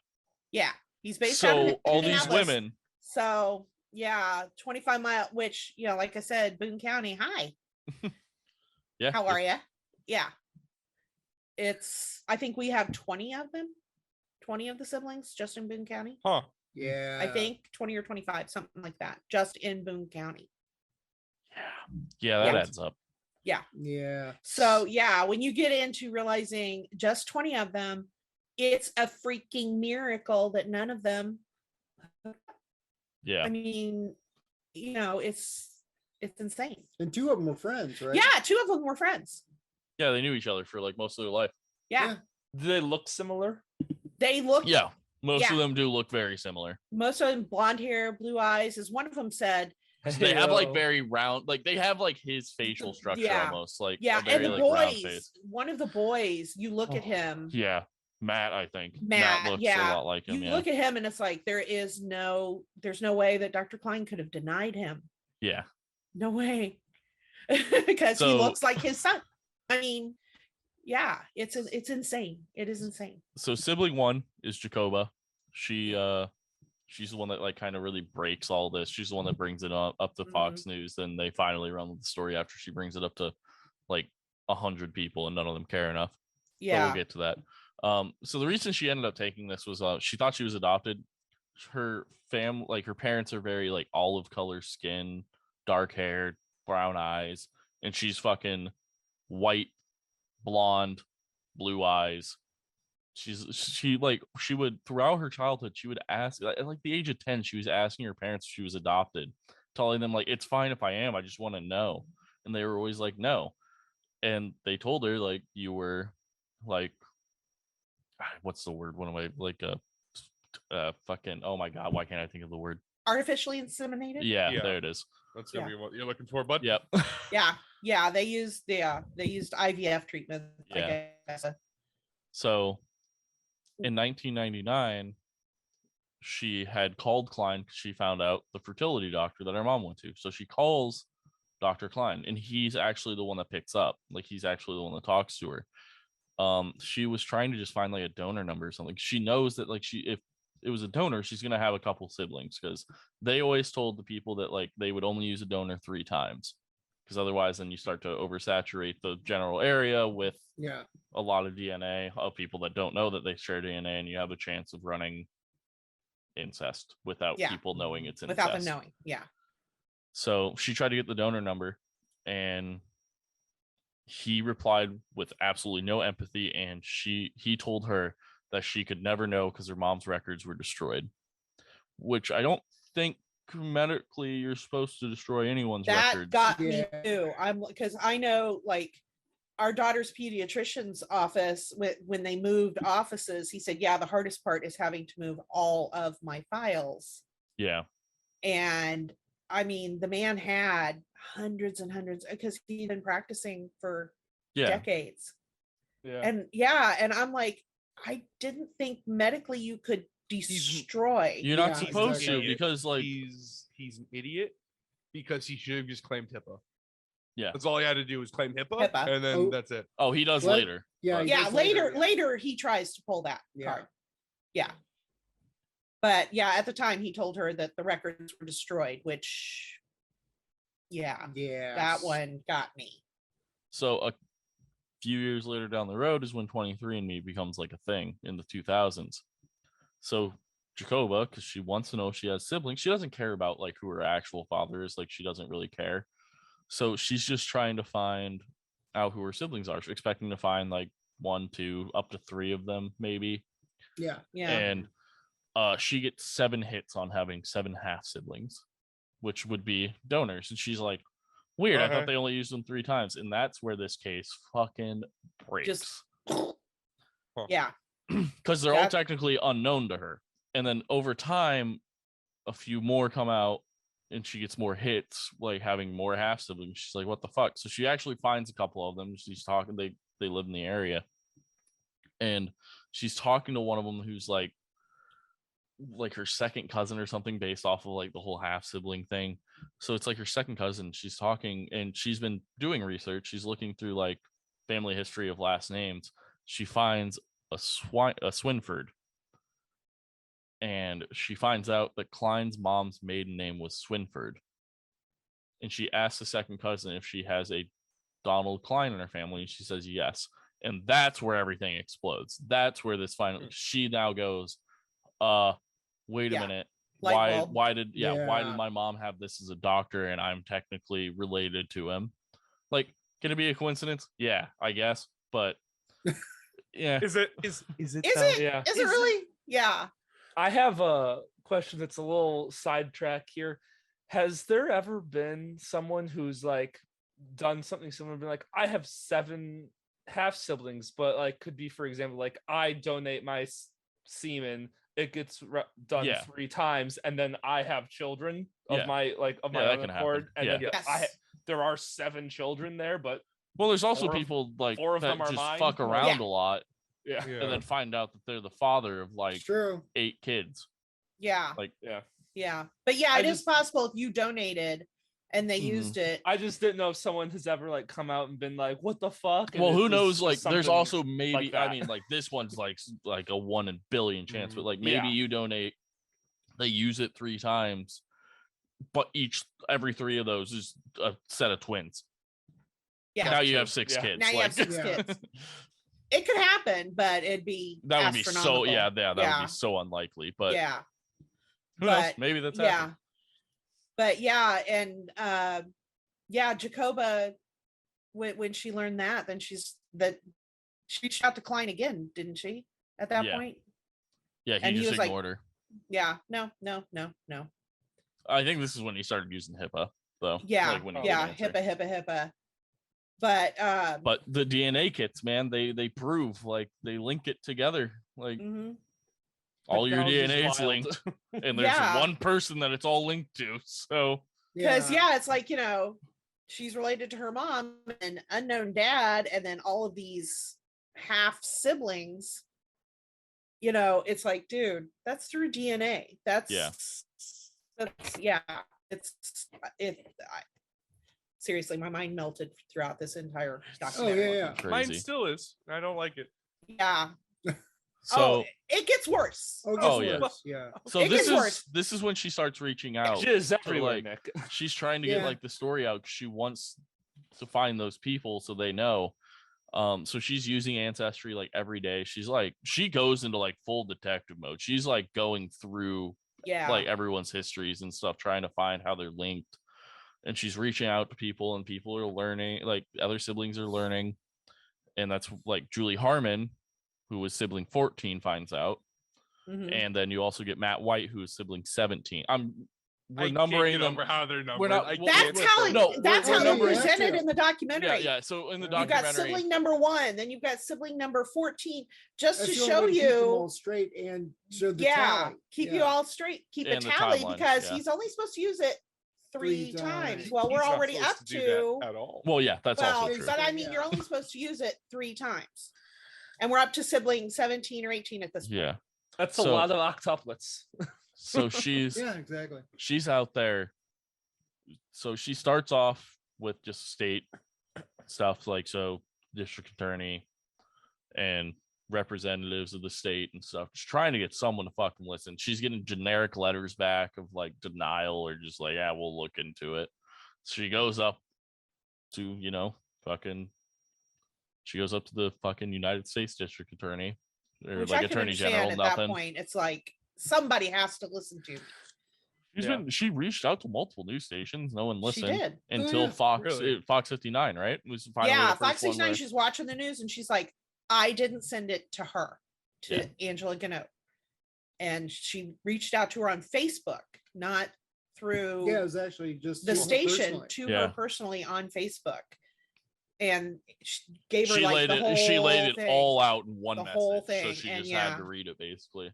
Yeah, he's based out of all these women. So 25 mile, which like I said, Boone County. Hi. Yeah. How are you? Yeah. I think we have 20 of them. 20 of the siblings just in Boone County. Huh. Yeah. I think 20 or 25, something like that, just in Boone County. Yeah, that adds up. Yeah. Yeah. So when you get into realizing just 20 of them, it's a freaking miracle that none of them. Yeah. I mean, it's insane. And 2 of them were friends, right? Yeah, 2 of them were friends. Yeah, they knew each other for like most of their life. Yeah. Do they look similar? They look. Yeah, most of them do look very similar. Most of them blonde hair, blue eyes. As one of them said, they have like very round, like they have like his facial structure almost like and the boys. One of the boys, you look at him. Yeah, Matt. I think Matt looks a lot like him. You look at him, and it's like there's no way that Dr. Cline could have denied him. Yeah. No way. Because he looks like his son. I mean, it's insane. It is insane. So sibling 1 is Jacoba. She's the one that like kind of really breaks all this. She's the one that brings it up to Fox News. Then they finally run with the story after she brings it up to like 100 people, and none of them care enough. Yeah. But we'll get to that. So the reason she ended up taking this was she thought she was adopted. Her family, like her parents, are very like olive color skin, dark hair, brown eyes, and she's fucking white, blonde, blue eyes. She would, throughout her childhood, she would ask, at like the age of 10, she was asking her parents if she was adopted, telling them like, it's fine if I am, I just want to know. And they were always like, no. And they told her like, you were like, what's the word? Fucking, oh my God, why can't I think of the word? artificially inseminated. Yeah, there it is. That's gonna be what you're looking for, bud. Yep. Yeah. They used IVF treatment. Yeah. I guess. So in 1999, she had called Cline because she found out the fertility doctor that her mom went to. So she calls Dr. Cline, and he's actually the one that picks up. Like, he's actually the one that talks to her. She was trying to just find like a donor number or something. She knows that like if it was a donor, she's gonna have a couple siblings, because they always told the people that like they would only use a donor 3 times, because otherwise then you start to oversaturate the general area with a lot of DNA of people that don't know that they share DNA, and you have a chance of running incest without people knowing it's incest. Without them knowing. Yeah. So she tried to get the donor number, and he replied with absolutely no empathy, and he told her that she could never know because her mom's records were destroyed, which I don't think medically you're supposed to destroy anyone's records. That got me too. Because I know, like, our daughter's pediatrician's office, when they moved offices, he said, the hardest part is having to move all of my files. Yeah. And I mean, the man had hundreds and hundreds, because he'd been practicing for decades. Yeah. And I'm like, I didn't think medically you could destroy. You're not supposed to, because like he's an idiot, because he should have just claimed HIPAA. Yeah, that's all he had to do was claim HIPAA. And then that's it. Oh, he does later. Later he tries to pull that card. Yeah. But at the time he told her that the records were destroyed, which that one got me. So a few years later down the road is when 23andMe becomes like a thing in the 2000s. So Jacoba, because she wants to know if she has siblings, she doesn't care about like who her actual father is. Like, she doesn't really care. So she's just trying to find out who her siblings are, expecting to find like 1, 2, up to 3 of them, maybe. Yeah. And she gets 7 hits on having 7 half siblings, which would be donors. And she's like, weird. I thought they only used them 3 times. And that's where this case fucking breaks. Yeah. Because they're all technically unknown to her. And then over time, a few more come out, and she gets more hits, like having more half siblings. She's like, what the fuck? So she actually finds a couple of them. She's talking, they live in the area. And she's talking to one of them who's like her second cousin or something, based off of like the whole half sibling thing. So it's like her second cousin. She's talking, and she's been doing research. She's looking through like family history of last names. She finds a Swinford, and she finds out that Cline's mom's maiden name was Swinford. And she asks the second cousin if she has a Donald Cline in her family, and she says yes. And that's where everything explodes. That's where this finally, she now goes, wait a minute. Why did my mom have this as a doctor, and I'm technically related to him? Like, can it be a coincidence? Yeah, I guess. But yeah. Is it really? Yeah. I have a question that's a little sidetrack here. Has there ever been someone who's like done something similar, been like, I have 7 half siblings, but like could be, for example, like I donate my semen, it gets done 3 times, and then I have children of my own accord, and then there are 7 children there, but there's also people like 4 of that them are just mine. fuck around a lot. Yeah. And then find out that they're the father of like 8 kids. Yeah. Like, yeah. But it is possible if you donated and they used it. I just didn't know if someone has ever like come out and been like, what the fuck? And well, who knows? Like, there's also maybe, like I mean, like this one's like a 1 in a billion chance, but like maybe you donate, they use it 3 times, but every 3 of those is a set of twins. Yeah. Now you have 6 kids. Now you have 6 kids. It could happen, but it'd be that would be so would be so unlikely. But who knows? Maybe that's happened. But and Jacoba, when she learned that, then she reached out to Cline again, didn't she? At that point, he just ignored her. Yeah, no. I think this is when he started using HIPAA, though. Yeah, HIPAA. But the DNA kits, man, they prove, like, they link it together, like. all your Technology's DNA is wild. linked, and there's one person that it's all linked to. So because it's like, you know, she's related to her mom and unknown dad, and then all of these half siblings. You know, it's like, dude, that's through DNA. Seriously, my mind melted throughout this entire documentary. Oh yeah. Mine still is. I don't like it. Yeah. So it gets worse. Worse. Yeah. So this is when she starts reaching out. It is everywhere, like, Nick. she's trying to get like the story out because she wants to find those people so they know. So she's using Ancestry like every day. She goes into like full detective mode. She's like going through like everyone's histories and stuff, trying to find how they're linked. And she's reaching out to people, and people are learning, like other siblings are learning. And that's like Julie Harmon, who was sibling 14, finds out. Mm-hmm. And then you also get Matt White, who is sibling 17. We're numbering them. How they're numbered. We're not. That's how they presented in the documentary. Yeah. So in the documentary, you got sibling number 1, then you've got sibling number 14, just to show you keep them all straight and show the tally. Keep you all straight, keep a tally, because he's only supposed to use it 3 times. Well, we're already up to at all. Well, yeah, that's also true. But I mean, you're only supposed to use it 3 times, and we're up to sibling 17 or 18 at this point. Yeah, that's a lot of octuplets. So she's exactly. She's out there. So she starts off with just state stuff, like district attorney and representatives of the state and stuff, just trying to get someone to fucking listen. She's getting generic letters back of like denial or just like, yeah, we'll look into it. So she goes up to, she goes up to the fucking United States district attorney or which like I can attorney general. At that point, it's like somebody has to listen to me. She reached out to multiple news stations. No one listened. She did. Until Fox 59, right? It was Fox 59. She's watching the news and she's like, I didn't send it to her, to Angela Gannott. And she reached out to her on Facebook, not through it was actually just the station, to her personally on Facebook. And she gave her she laid it all out in one message. Whole thing. So she just had to read it basically.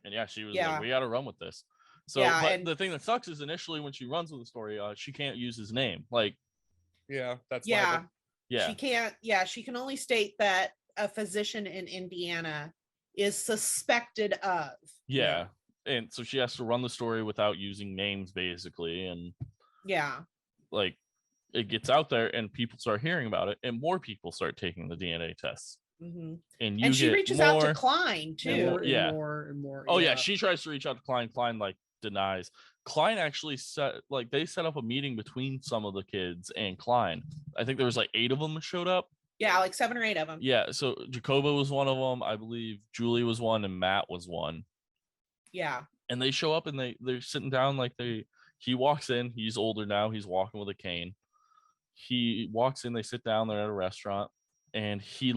And she was like, we got to run with this. So, but the thing that sucks is initially when she runs with the story, she can't use his name. Like, that's she can't. Yeah, she can only state that a physician in Indiana is suspected of. Yeah, and so she has to run the story without using names, basically, and like it gets out there, and people start hearing about it, and more people start taking the DNA tests. Mm-hmm. And she reaches out to Cline too. More and more. Oh yeah, she tries to reach out to Cline. Cline like denies. Cline actually set up a meeting between some of the kids and Cline. I think there was like 8 of them that showed up. Yeah, like 7 or 8 of them. Yeah, so Jacoba was one of them. I believe Julie was one, and Matt was one. Yeah. And they show up and they're sitting down he walks in. He's older now. He's walking with a cane. He walks in. They sit down. They're at a restaurant. And he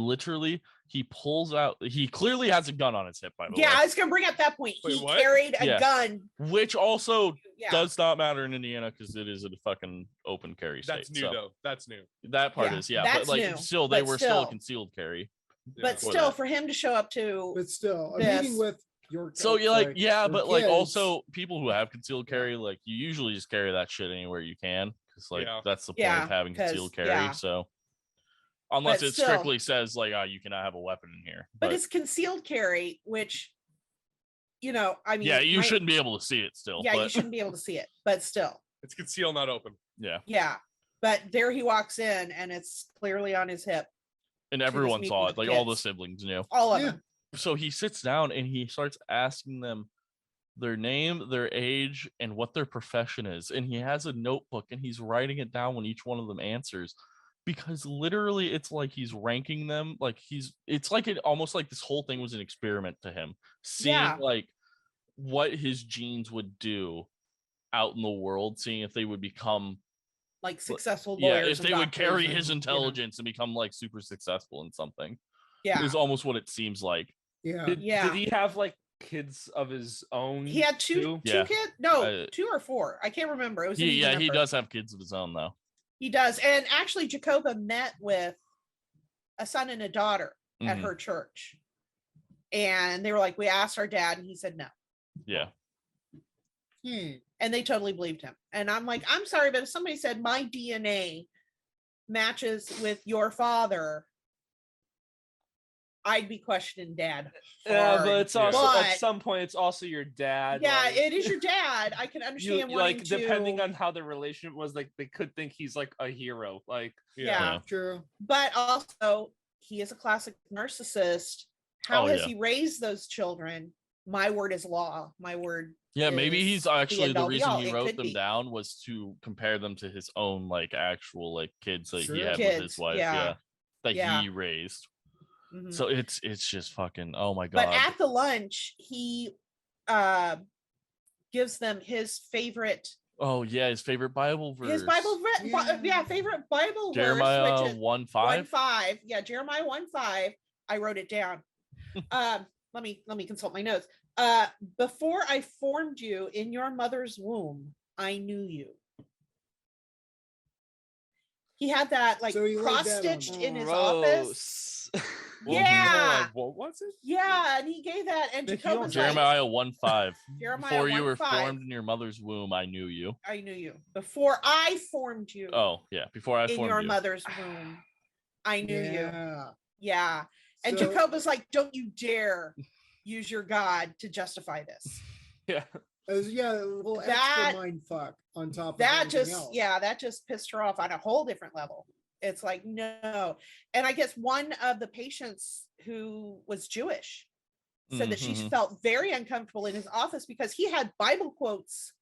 pulls out, he clearly has a gun on his hip, by the way. Yeah, I was going to bring up that point. He carried a gun. Which also does not matter in Indiana because it is a fucking open carry state. That's new, though. That's new. That part is, That's but new. Still a concealed carry. But still, for him to show up to... But still, a meeting with your... So you're like, but like also people who have concealed carry, like you usually just carry that shit anywhere you can. Because that's the point of having concealed carry, so... Unless it strictly says you cannot have a weapon in here. But it's concealed carry, which, I mean. Yeah, you shouldn't be able to see it still. Yeah, you shouldn't be able to see it, but still. It's concealed, not open. Yeah. Yeah. But there he walks in and it's clearly on his hip. And everyone saw it. Like all the siblings knew. All of them. So he sits down and he starts asking them their name, their age, and what their profession is. And he has a notebook and he's writing it down when each one of them answers. Because literally it's like he's ranking them, almost like this whole thing was an experiment to him, seeing what his genes would do out in the world, seeing if they would become like successful lawyers, if they would carry his intelligence and become like super successful in something. Is almost what it seems like. Did he have like kids of his own? He had two kids. No, 2 or 4. I can't remember. It was he does have kids of his own though. He does. And actually, Jacoba met with a son and a daughter at her church. And they were like, we asked our dad, and he said no. Yeah. And they totally believed him. And I'm like, I'm sorry, but if somebody said my DNA matches with your father, I'd be questioning dad. Yeah, but it's also at some point it's also your dad. Yeah, like, it is your dad. I can understand like depending on how the relationship was, like they could think he's like a hero. Like yeah. True. But also he is a classic narcissist. How has he raised those children? My word is law. My word. Yeah, maybe he's actually the reason he wrote them down was to compare them to his own like actual like kids that he had with his wife. Yeah. That he raised. Mm-hmm. So it's just fucking, oh my God. But at the lunch, he gives them his favorite. Oh yeah, his favorite Bible verse. His Bible favorite Bible Jeremiah verse. Jeremiah 1:5. 1:5. Yeah, Jeremiah 1:5. I wrote it down. Let me consult my notes. Before I formed you in your mother's womb, I knew you. He had that like cross-stitched in his office. Yeah. What was it? Yeah, and he gave that. And Jacobus Jeremiah 1:5. Jeremiah Before you 1:5. were formed in your mother's womb, I knew you. I knew you. Before I formed you. Oh, yeah. Before I formed you. In your mother's womb, I knew you. Yeah. And Jacobus like, don't you dare use your God to justify this. Yeah. A little extra mind fuck on top of that. That just pissed her off on a whole different level. It's like, no. And I guess one of the patients who was Jewish said that she felt very uncomfortable in his office because he had Bible quotes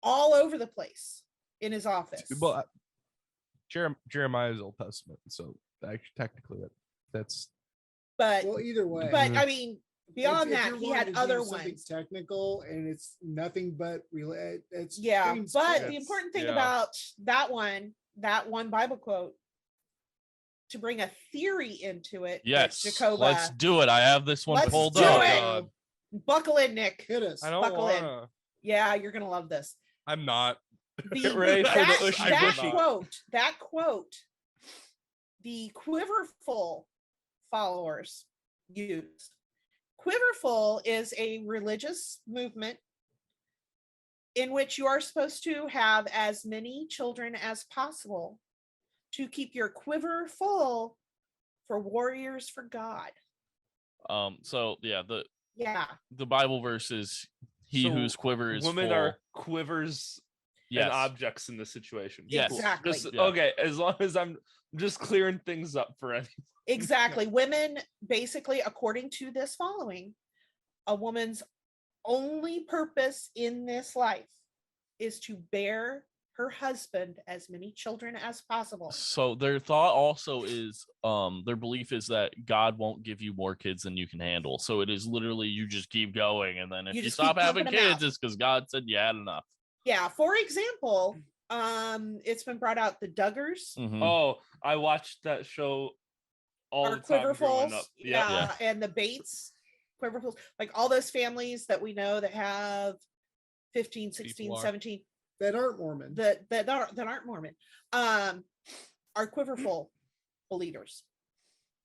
all over the place in his office. Well, Jeremiah is Old Testament, so actually technically that's. But well, either way. But I mean, beyond that, he had other ones. Technical, and it's nothing but it's But the important thing about that one Bible quote, to bring a theory into it. Yes, Jacoba, let's do it. I have this one pulled up. Buckle in, Nick. Hit us. I don't Buckle wanna. in. Yeah, you're gonna love this. I'm not. Get ready for that quote, the Quiverful followers used. Quiverful is a religious movement in which you are supposed to have as many children as possible to keep your quiver full for warriors for God. The Bible verse is whose quiver is women full. Are quivers and objects in this situation. Yes. Exactly. Okay, as long as I'm just clearing things up for anyone. Exactly. Women, basically, according to this following, a woman's only purpose in this life is to bear her husband as many children as possible. So their thought also is, their belief is that God won't give you more kids than you can handle. So it is literally you just keep going, and then if you stop having kids, it's because God said you had enough. Yeah. For example, it's been brought out the Duggars. Mm-hmm. Oh, I watched that show all the time growing up. Yeah, and the Bates Quiverfuls, like all those families that we know that have 15, 16, 17 that aren't Mormon. That aren't Mormon. Are Quiverful believers.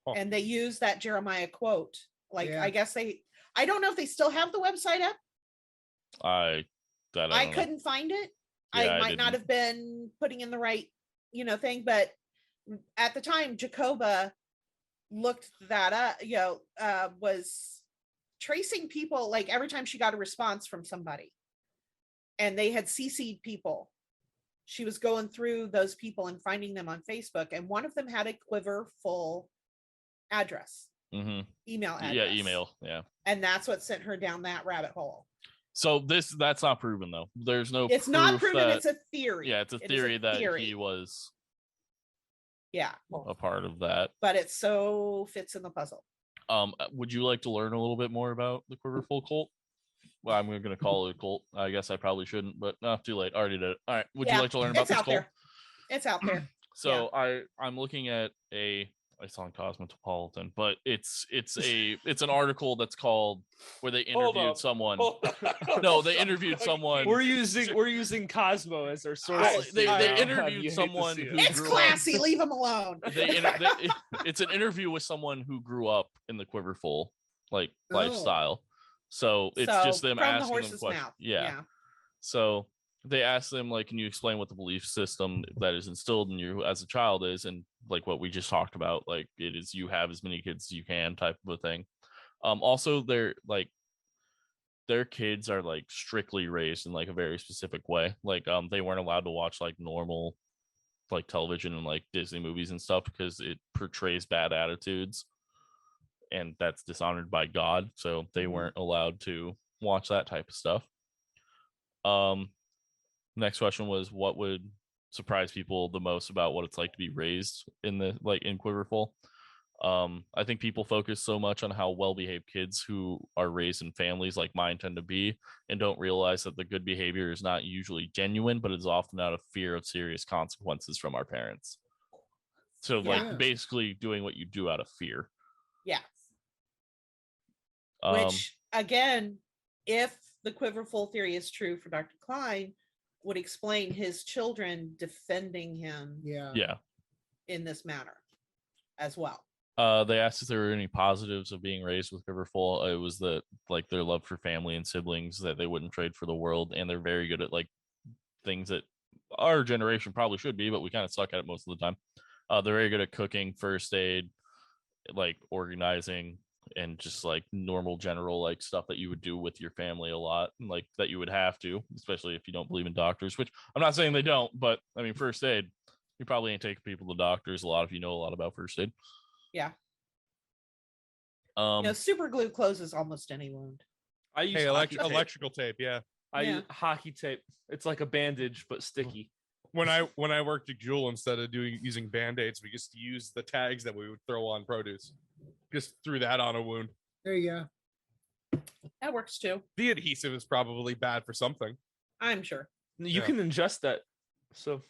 Oh. And they use that Jeremiah quote. Like I guess I don't know if they still have the website up. I couldn't find it. I might not have been putting in the right, thing, but at the time Jacoba looked that up, was tracing people, like every time she got a response from somebody and they had CC'd people, she was going through those people and finding them on Facebook, and one of them had a Quiverful address, email address. Yeah, email. Yeah. And that's what sent her down that rabbit hole. So that's not proven though. There's no. It's not proven. It's a theory. Yeah, it's a theory that he was. Yeah. A part of that. But it so fits in the puzzle. Would you like to learn a little bit more about the Quiverful cult? Well, I'm going to call it a cult. I guess I probably shouldn't, but no, too late. I already did it. All right. Would you like to learn about this cult? It's out there. So I'm looking at it's on Cosmopolitan, but it's an article that's called where they interviewed someone. No, they interviewed someone. We're using Cosmo as our source. They interviewed someone. It's classy. Leave them alone. It's an interview with someone who grew up in the Quiverful, lifestyle. So it's just them from the asking them horse's questions. mouth. Yeah. So they ask them, like, can you explain what the belief system that is instilled in you as a child is? And like what we just talked about, like it is you have as many kids as you can type of a thing. Also they're like their kids are like strictly raised in like a very specific way. Like they weren't allowed to watch like normal like television and like Disney movies and stuff because it portrays bad attitudes and that's dishonored by God. So they weren't allowed to watch that type of stuff. Next question was, what would surprise people the most about what it's like to be raised in the like in Quiverful? I think people focus so much on how well-behaved kids who are raised in families like mine tend to be and don't realize that the good behavior is not usually genuine, but is often out of fear of serious consequences from our parents. So like basically doing what you do out of fear. Yeah. Which again, if the Quiverful theory is true for Dr. Cline, would explain his children defending him in this manner as well. They asked if there were any positives of being raised with Quiverful. It was that like their love for family and siblings that they wouldn't trade for the world, and they're very good at like things that our generation probably should be, but we kind of suck at it most of the time. They're very good at cooking, first aid, like organizing, and just like normal general like stuff that you would do with your family a lot, and like that you would have to, especially if you don't believe in doctors, which I'm not saying they don't, but I mean first aid, you probably ain't taking people to doctors a lot if you know a lot about first aid. Yeah. Super glue closes almost any wound. I use electrical tape. Yeah. I use hockey tape. It's like a bandage but sticky. When I worked at Jewel, instead of using band-aids, we just used the tags that we would throw on produce. Just threw that on a wound. There you go. That works too. The adhesive is probably bad for something. I'm sure. You can ingest that. So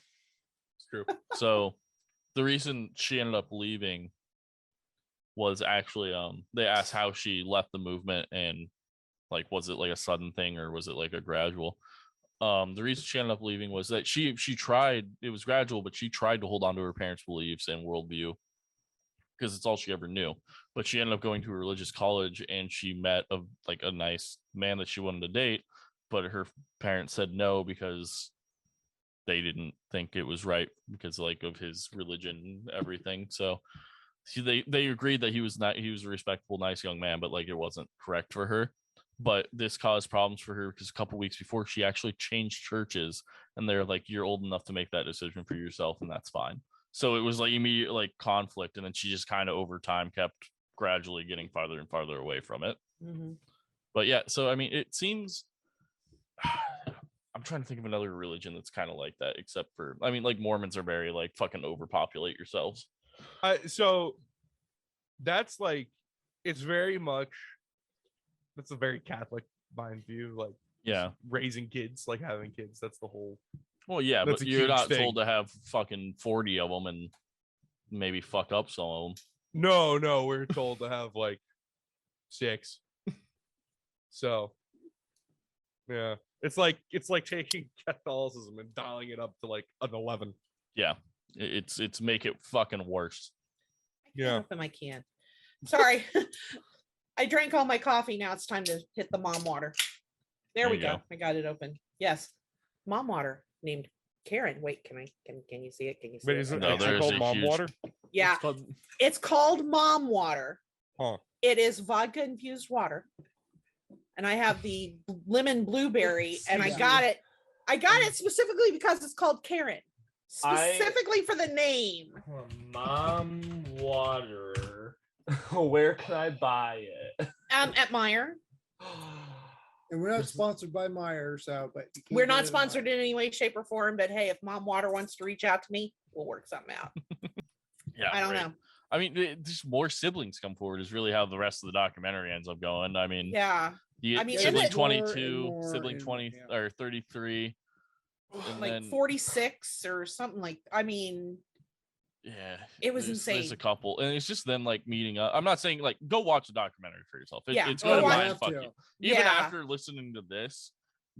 it's true. So the reason she ended up leaving was actually they asked how she left the movement, and like was it like a sudden thing or was it like a gradual? The reason she ended up leaving was that she tried, it was gradual, but she tried to hold on to her parents' beliefs and worldview because it's all she ever knew. But she ended up going to a religious college and she met a nice man that she wanted to date, but her parents said no because they didn't think it was right because like of his religion and everything. So they agreed that he was a respectable, nice young man, but like it wasn't correct for her. But this caused problems for her because a couple weeks before she actually changed churches, and they're like, you're old enough to make that decision for yourself, and that's fine. So it was like immediate like conflict, and then she just kind of over time kept gradually getting farther and farther away from it. Mm-hmm. But yeah, so I mean, it seems I'm trying to think of another religion that's kind of like that, except for, I mean, like Mormons are very like fucking overpopulate yourselves. So that's like, it's very much, that's a very Catholic mind view, like raising kids, like having kids. That's the whole. Well, yeah, but you're not told to have fucking 40 of them and maybe fuck up some of them. No, we're told to have like 6. So yeah, it's like taking Catholicism and dialing it up to like an 11. Yeah, it's make it fucking worse. Yeah, open my can. Sorry. I drank all my coffee. Now it's time to hit the mom water. There we go. I got it open. Yes, mom water named Karen. Wait, can you see it? Can you see it? No, there's called mom water. Yeah, it's called mom water. Huh. It is vodka infused water, and I have the lemon blueberry, and I got it. I got it specifically because it's called Karen. Specifically for the name. Mom water. Where can I buy it? At Meijer. And we're not sponsored by Meijer, so but we're not sponsored in any way, shape, or form. But hey, if Mom Water wants to reach out to me, we'll work something out. Yeah, I don't know. I mean, just more siblings come forward is really how the rest of the documentary ends up going. I mean, yeah. I mean, sibling 22, sibling 20 or 33, like then 46 or something like. I mean. Yeah, it was insane. There's a couple, and it's just them like meeting up. I'm not saying like go watch the documentary for yourself. It's gonna mind fuck you. Even after listening to this,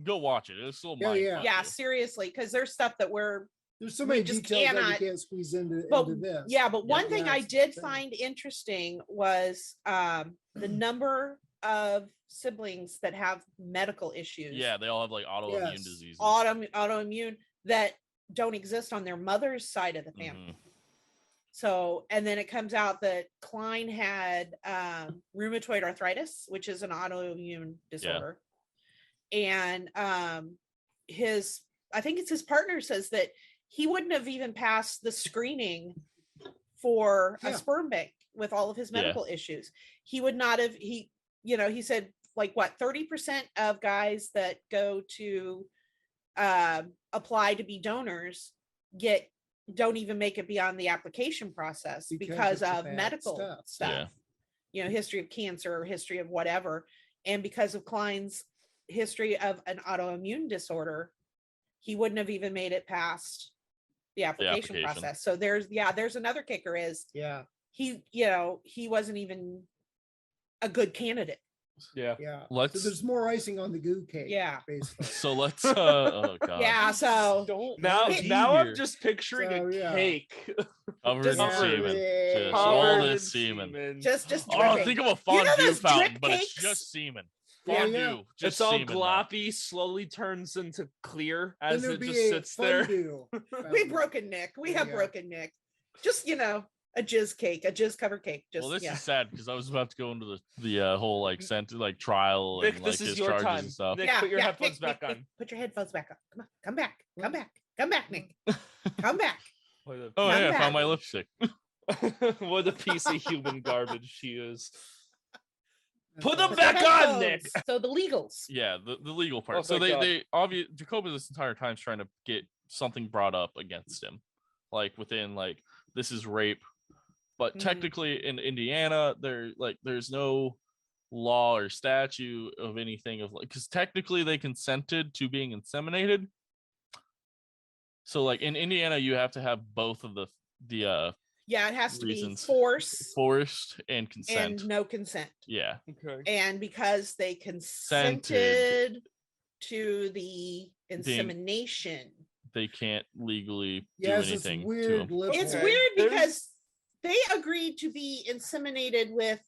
go watch it. It's still mind. Yeah, seriously, because there's stuff that we're There's so many details that we can't squeeze into this. Yeah, but one thing I did find interesting was the number of siblings that have medical issues. Yeah, they all have like autoimmune diseases. Autoimmune that don't exist on their mother's side of the family. So, and then it comes out that Cline had rheumatoid arthritis, which is an autoimmune disorder. And I think it's his partner says that he wouldn't have even passed the screening for a sperm bank with all of his medical issues. He would not have, he said like what, 30% of guys that go to apply to be donors don't even make it beyond the application process because of medical stuff. History of cancer or history of whatever. And because of Cline's history of an autoimmune disorder, he wouldn't have even made it past the application process. So there's another kicker is he wasn't even a good candidate. So there's more icing on the goo cake. Basically. So let's oh god. Yeah, so now I'm just picturing a cake covered in semen. All this semen. Just think of a fondue fountain, but it's just semen. Fondue, just it's all semen, gloppy, slowly turns into clear as it just sits there. We have broken Nick. Just a jizz cake, a jizz covered cake. Just, well, this is sad because I was about to go into the whole trial Nick, and this is your time. And stuff. Nick, put your headphones back on. Nick, put your headphones back on. Come on, come back, Nick. Come back. I found my lipstick. What a piece of human garbage she is. Put them back on, Nick. So the legals. Yeah, the legal part. So they obviously Jacoba this entire time is trying to get something brought up against him, like within this is rape, but technically in Indiana there's no law or statute of anything of because technically they consented to being inseminated. So in Indiana you have to have both of the it has to reasons. Be forced and consent and no consent. Yeah. Okay. And because they consented to the insemination, they can't legally do anything. It's weird because they agreed to be inseminated with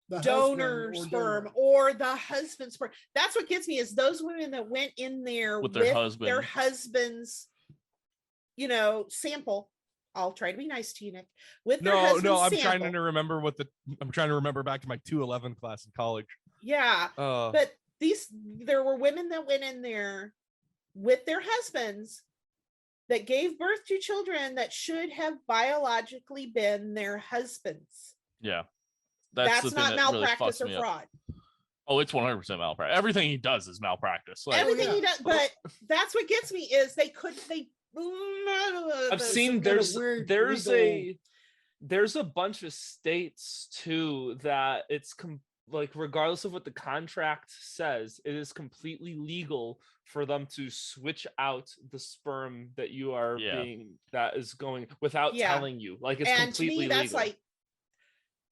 the donor sperm or the husband's sperm. That's what gets me is those women that went in there with their husband's, sample. I'll try to be nice to you, Nick. I'm trying to remember I'm trying to remember back to my 211 class in college. Yeah. But there were women that went in there with their husbands that gave birth to children that should have biologically been their husbands. Yeah. That's not malpractice or fraud. Oh, it's 100% malpractice. Everything he does is malpractice. Everything he does, but that's what gets me is I've seen there's a bunch of states too that it's regardless of what the contract says, it is completely legal for them to switch out the sperm that you are that is going without telling you. It's completely legal.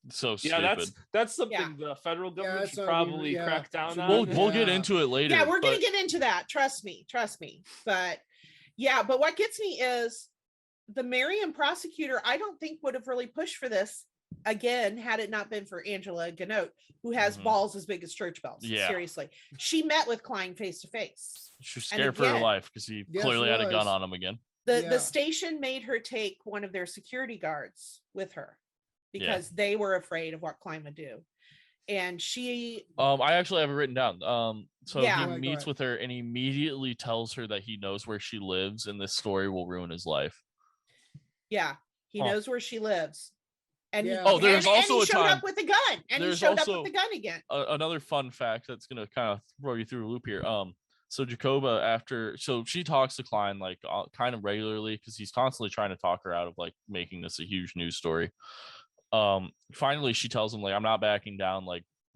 So stupid. That's something the federal government should probably crack down on. We'll get into it later. Yeah, we're gonna get into that. Trust me. But what gets me is the Marion prosecutor, I don't think would have really pushed for this again had it not been for Angela Ganote, who has balls as big as church bells. Yeah. Seriously. She met with Cline face to face. She was scared for her life because he clearly had a gun on him again. The station made her take one of their security guards with her because they were afraid of what Cline would do. And she I actually have it written down. So he meets with her and he immediately tells her that he knows where she lives and this story will ruin his life. Yeah, he knows where she lives. And there's also he a showed time up with a gun. And he showed up with the gun again. Another fun fact that's gonna kind of throw you through a loop here. So Jacoba she talks to Cline kind of regularly because he's constantly trying to talk her out of making this a huge news story. Finally she tells him I'm not backing down,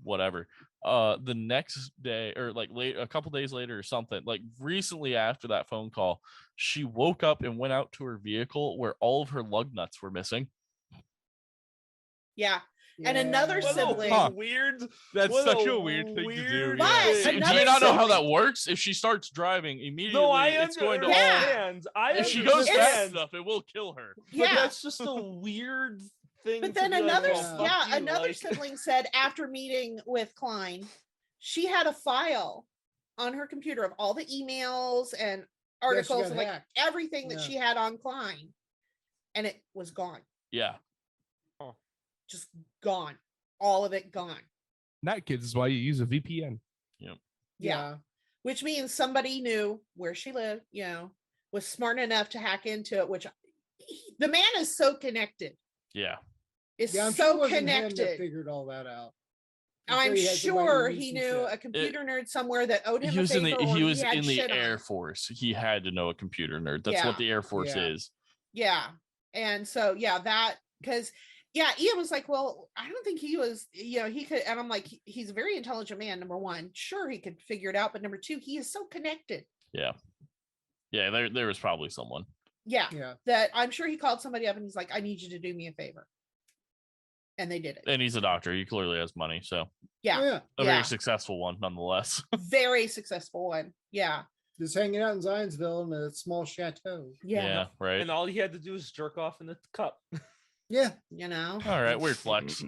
whatever. The next day or late a couple days later or something, recently after that phone call, she woke up and went out to her vehicle where all of her lug nuts were missing. Yeah, And another sibling. Weird. That's such a weird thing to do. But Do you not know how that works? If she starts driving immediately, it's going to if she goes fast enough, it will kill her. But that's just a weird thing. But then another sibling said after meeting with Cline, she had a file on her computer of all the emails and articles and like everything that she had on Cline, and it was gone. Yeah. Just gone. All of it gone. That, kids, is why you use a VPN. Yeah. Which means somebody knew where she lived, was smart enough to hack into it, which the man is so connected. Yeah. I'm so sure connected. Figured all that out. I'm sure he knew a computer nerd somewhere that owed him he was a favor. He was in the Air Force. He had to know a computer nerd. That's what the Air Force is. Yeah. And so, that, because Ian was like, well, I don't think he was, he could, and I'm like, he's a very intelligent man, number one. Sure, he could figure it out, but number two, he is so connected. Yeah. There was probably someone. Yeah. That I'm sure he called somebody up and he's like, I need you to do me a favor. And they did it. And he's a doctor. He clearly has money. So a very successful one, nonetheless. Very successcall one. Yeah. Just hanging out in Zionsville in a small chateau. Yeah, right. And all he had to do was jerk off in the cup. Yeah. All right, weird flex.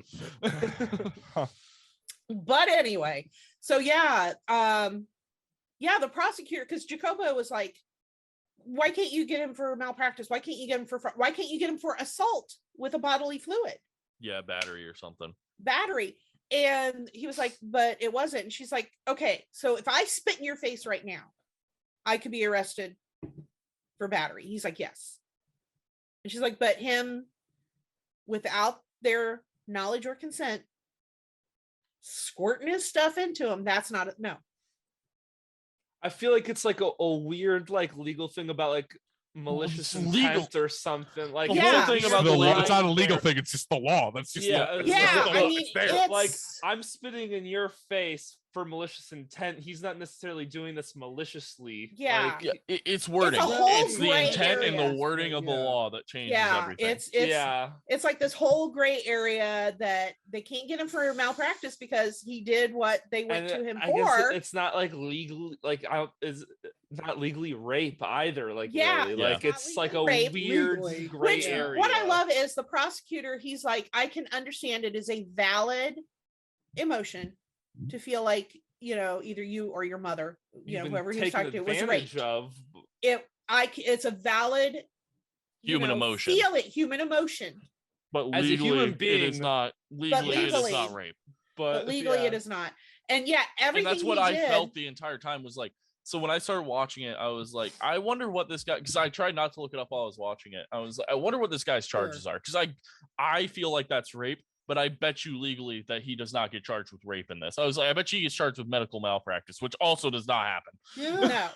But anyway, so the prosecutor, because Jacobo was like, why can't you get him for malpractice? Why can't you get him for assault with a bodily fluid? Yeah, battery or something. And he was like, but it wasn't. And she's like, okay, so if I spit in your face right now, I could be arrested for battery. He's like, yes. And she's like, but him, without their knowledge or consent, squirting his stuff into him, that's not no. I feel like it's like a weird legal thing about malicious intent or something. Like the whole thing about the law. It's not a legal thing. It's just the law. That's just like I'm spitting in your face for malicious intent. He's not necessarily doing this maliciously. It's wording. It's the intent and the wording of the law that changes everything. It's like this whole gray area that they can't get him for malpractice because he did what they went to him for. It's not legal. Is not legally rape either. Really. It's like a weird gray area. What I love is the prosecutor. He's like, I can understand it is a valid emotion to feel like either you or your mother, whoever he was talking to, was raped. It's a valid human emotion. Feel it, human emotion. But legally, as a human being, it is not legally. It is not rape. But legally, it is not. And everything. And that's what I felt the entire time was like. So when I started watching it, I was like, I wonder what this guy, because I tried not to look it up while I was watching it. I was like, I wonder what this guy's charges are, because I feel like that's rape, but I bet you legally that he does not get charged with rape in this. I was like, I bet you he gets charged with medical malpractice, which also does not happen. Yeah.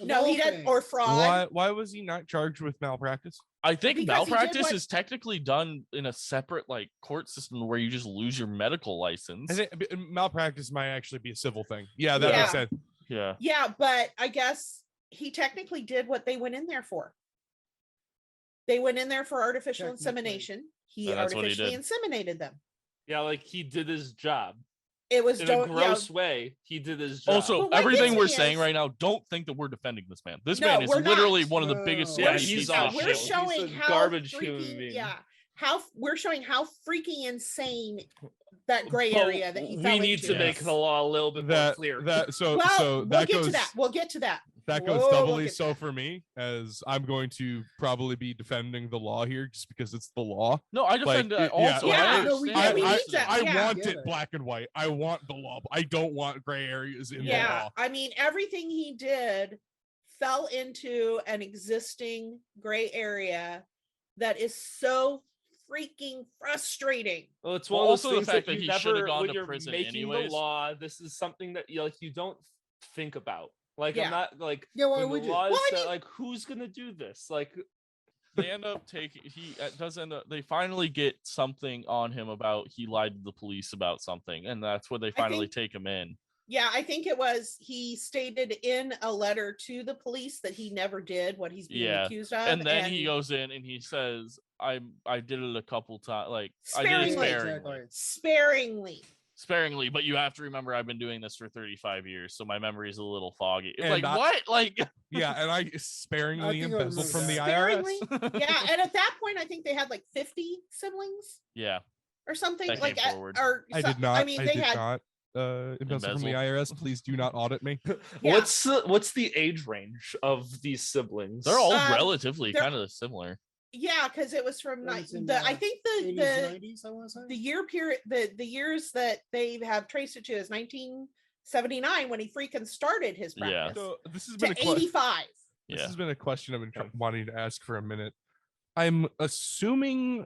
No, he doesn't, or fraud. Why was he not charged with malpractice? I think malpractice is technically done in a separate court system where you just lose your medical license. I think malpractice might actually be a civil thing. Yeah, that makes sense. Yeah, but I guess he technically did what they went in there for. They went in there for artificial insemination. He artificially inseminated them. Yeah, he did his job. It was in a gross way. He did his job. Also, everything we're saying right now, don't think that we're defending this man. This man is literally one of the biggest. He's we're showing how garbage human being. We're showing how freaking insane that gray area that he fell into. We need to make the law a little bit more clear. We'll get to that. That goes doubly so for me, as I'm going to probably be defending the law here just because it's the law. No, I defend it also. I want it black and white. I want the law. I don't want gray areas in the law. I mean, everything he did fell into an existing gray area that is so freaking frustrating. Well, it's one of those things that you never, when you're making the law, this is something that you don't think about. I'm not why would you? Who's gonna do this? They end up taking. They finally get something on him about he lied to the police about something, and that's where they finally take him in. Yeah, I think it was he stated in a letter to the police that he never did what he's being accused of. And then he goes in and he says, I did it a couple times. Like Sparingly. I did it Sparingly. but you have to remember I've been doing this for 35 years, so my memory is a little foggy. It's And like what? Like yeah, and I sparingly think I embezzle remember from the that. Sparingly. IRS. Yeah, and at that point, I think they had like 50 siblings yeah, or something. That Like, came forward. I did not. I mean, they had. Not embezzle from the IRS. Please do not audit me. Yeah. What's the age range of these siblings? they're all relatively they're- kind of similar. Yeah, because it was from That was in, I think 80s, the 90s, I want to say. the year period, the years that they have traced it to is 1979 when he freaking started his Yeah. practice So this has to been 85. This Yeah, has been a question I've been wanting to ask for a minute. I'm assuming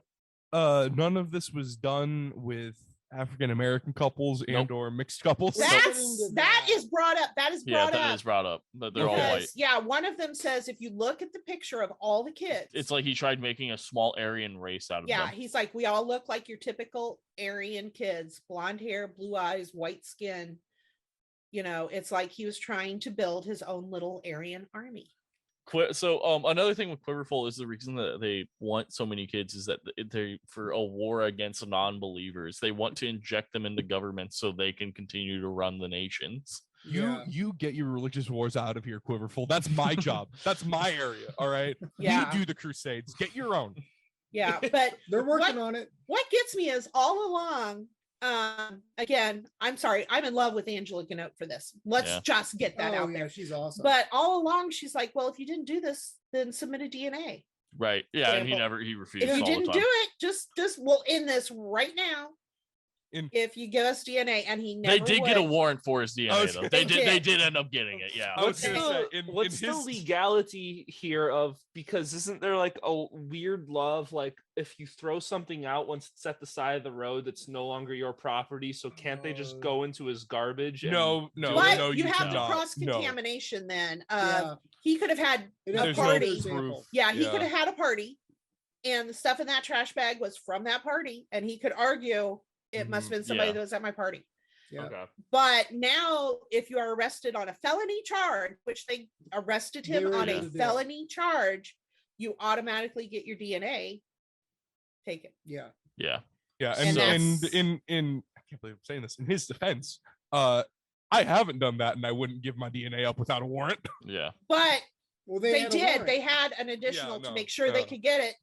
none of this was done with African American couples and or mixed couples. That is brought up. That is brought that up. is brought up. That they're all Because, white. yeah, one of them says if you look at the picture of all the kids, It's like he tried making a small Aryan race out of yeah, them. he's like, we all look like your typical Aryan kids, blonde hair, blue eyes, white skin. You know, it's like he was trying to build his own little Aryan army. So another thing with Quiverful is the reason that they want so many kids is that they for a war against non-believers. They want to inject them into government so they can continue to run the nations. You get your religious wars out of here, Quiverful. That's my job. That's my area. All right. Yeah. You do the crusades. Get your own. Yeah, but They're working on it. What gets me is all along, again, I'm sorry, I'm in love with Angela Ganote for this. Let's just get that out there. She's awesome. But all along, she's like, well, if you didn't do this, then submit a DNA. Right. Yeah. And Example. he refused. If you all the didn't time. do it, just we'll end this right now. If you give us DNA, and he never They did get a would. warrant for his DNA though. They did end up getting it. Yeah. What's the legality here of, because isn't there like a weird law of like if you throw something out once it's at the side of the road that's no longer your property, so can't they just go into his garbage? No, you have to cross contamination. Then he could have had a party. Yeah, he could have had a party, and the stuff in that trash bag was from that party, and he could argue it must have been somebody that was at my party. Yeah. Okay. But now, if you are arrested on a felony charge, which they arrested him on a felony charge, you automatically get your DNA taken. Yeah. Yeah. Yeah. And in I can't believe I'm saying this. In his defense, I haven't done that, and I wouldn't give my DNA up without a warrant. Yeah. But they had did. They had an additional to make sure they could get it.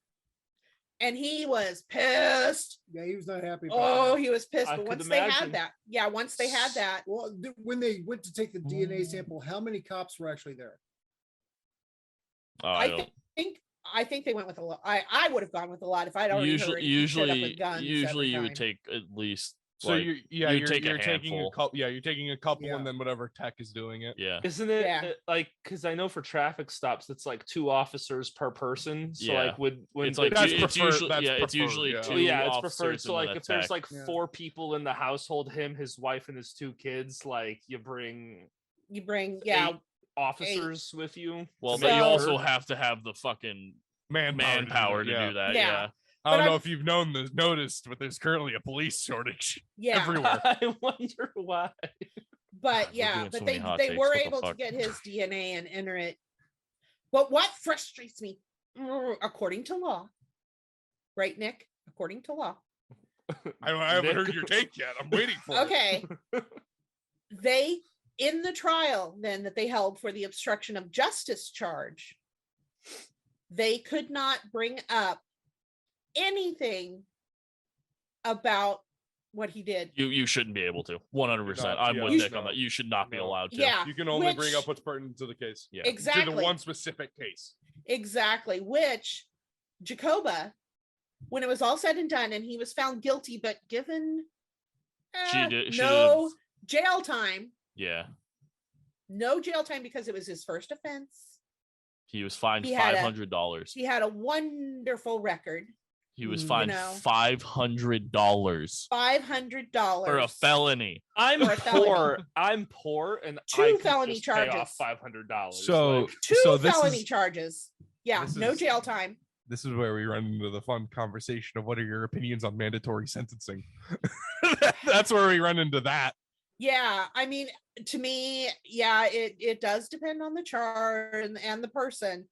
And he was pissed. Yeah, he was not happy. He was pissed. But once they had that, once they had that. Well, when they went to take the DNA sample, how many cops were actually there? I think they went with a lot. I would have gone with a lot if I'd already heard usually you would take at least. So like, you're taking a couple. Yeah, you're taking a couple, and then whatever tech is doing it. Yeah, isn't it like, because I know for traffic stops it's like 2 officers per person. So like when it's like it's usually 2 it's preferred. So like if tech. there's like 4 people in the household, him, his wife, and his 2 kids, like you bring 8 officers with you. Well, but you also have to have the fucking manpower to do that. Yeah. I don't know if you've noticed, but there's currently a police shortage everywhere. I wonder why. But but they were able to get his DNA and enter it. But what frustrates me, according to law, right, Nick? According to law. I haven't heard your take yet. I'm waiting for it. Okay. They, in the trial then that they held for the obstruction of justice charge, they could not bring up anything about what he did. You shouldn't be able to. 100%. I'm with Nick on that. You should not be allowed to. Yeah, you can only bring up what's pertinent to the case. Yeah, exactly. To the one specific case. Exactly. Which Jacoba, when it was all said and done, and he was found guilty, but given no jail time. Yeah. No jail time because it was his first offense. He was fined $500. He had a wonderful record. He was fined $500. $500 for a felony. I'm poor. I'm poor, and 2 felony charges. Pay off $500. So 2 felony charges. Yeah, no jail time. This is where we run into the fun conversation of what are your opinions on mandatory sentencing. That's where we run into that. Yeah, I mean, to me, it does depend on the charge and the person.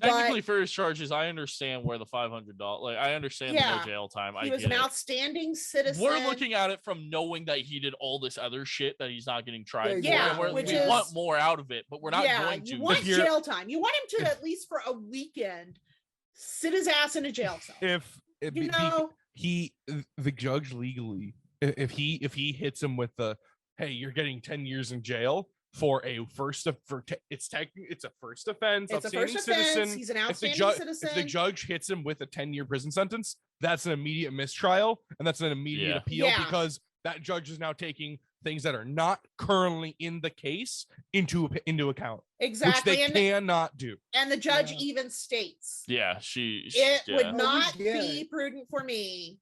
Technically, for his charges, I understand where the $500. Like, I understand the no jail time. He was an outstanding citizen. We're looking at it from knowing that he did all this other shit that he's not getting tried for. Yeah, And we want more out of it, but we're not going to. You want jail time. You want him to, at least for a weekend, sit his ass in a jail cell. The judge legally, if he hits him with the, hey, you're getting 10 years in jail for a it's a first offense. It's a first offense. He's an outstanding citizen. If the judge hits him with a 10-year prison sentence, that's an immediate mistrial and that's an immediate appeal because that judge is now taking things that are not currently in the case into account. Exactly. Which they cannot do. And the judge even states, it would not be prudent for me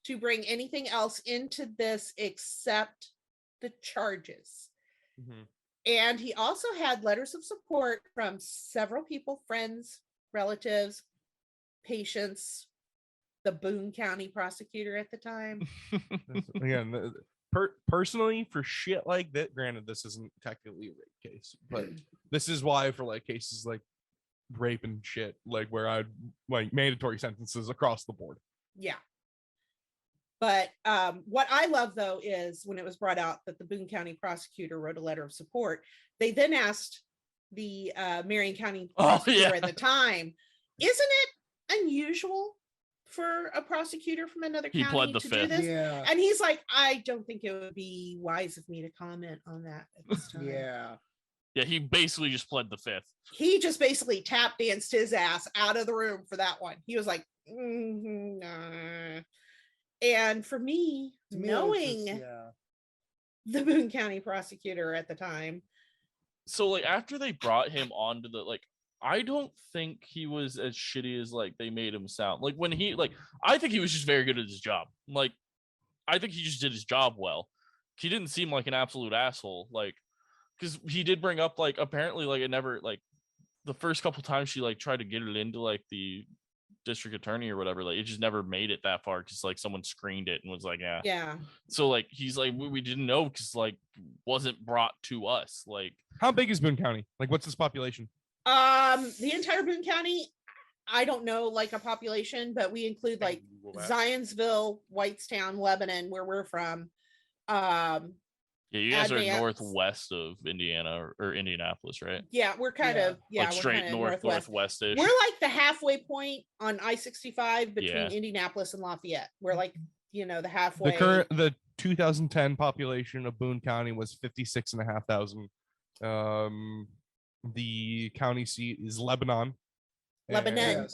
to bring anything else into this except the charges. Mm-hmm. And he also had letters of support from several people, friends, relatives, patients, the Boone County prosecutor at the time. Again, personally, for shit like that, granted, this isn't technically a rape case, but this is why for like cases like rape and shit, like where I'd like mandatory sentences across the board. Yeah. But what I love, though, is when it was brought out that the Boone County prosecutor wrote a letter of support, they then asked the Marion County prosecutor at the time, isn't it unusual for a prosecutor from another county to do this? Yeah. And he's like, I don't think it would be wise of me to comment on that at this time. Yeah, he basically just pled the fifth. He just basically tap danced his ass out of the room for that one. He was like, nah. And for me, knowing the Boone County prosecutor at the time. So like after they brought him onto the, like, I don't think he was as shitty as like they made him sound. Like when he, like, I think he was just very good at his job. Like, I think he just did his job well. He didn't seem like an absolute asshole. Like, because he did bring up, like, apparently, like, it never, like, the first couple times she like tried to get it into like the district attorney or whatever, like it just never made it that far because like someone screened it and was like, yeah. So like he's like, we didn't know because like wasn't brought to us. Like, how big is Boone County? Like, what's its population? The entire Boone County, I don't know like a population, but we include like Zionsville, Whitestown, Lebanon, where we're from. Yeah, you guys are northwest of Indiana or Indianapolis, right? Yeah, we're kind of like straight northwest-ish. We're like the halfway point on I-65 between Indianapolis and Lafayette. We're like, you know, the halfway. The 2010 population of Boone County was 56,500. The county seat is Lebanon. Lebanon.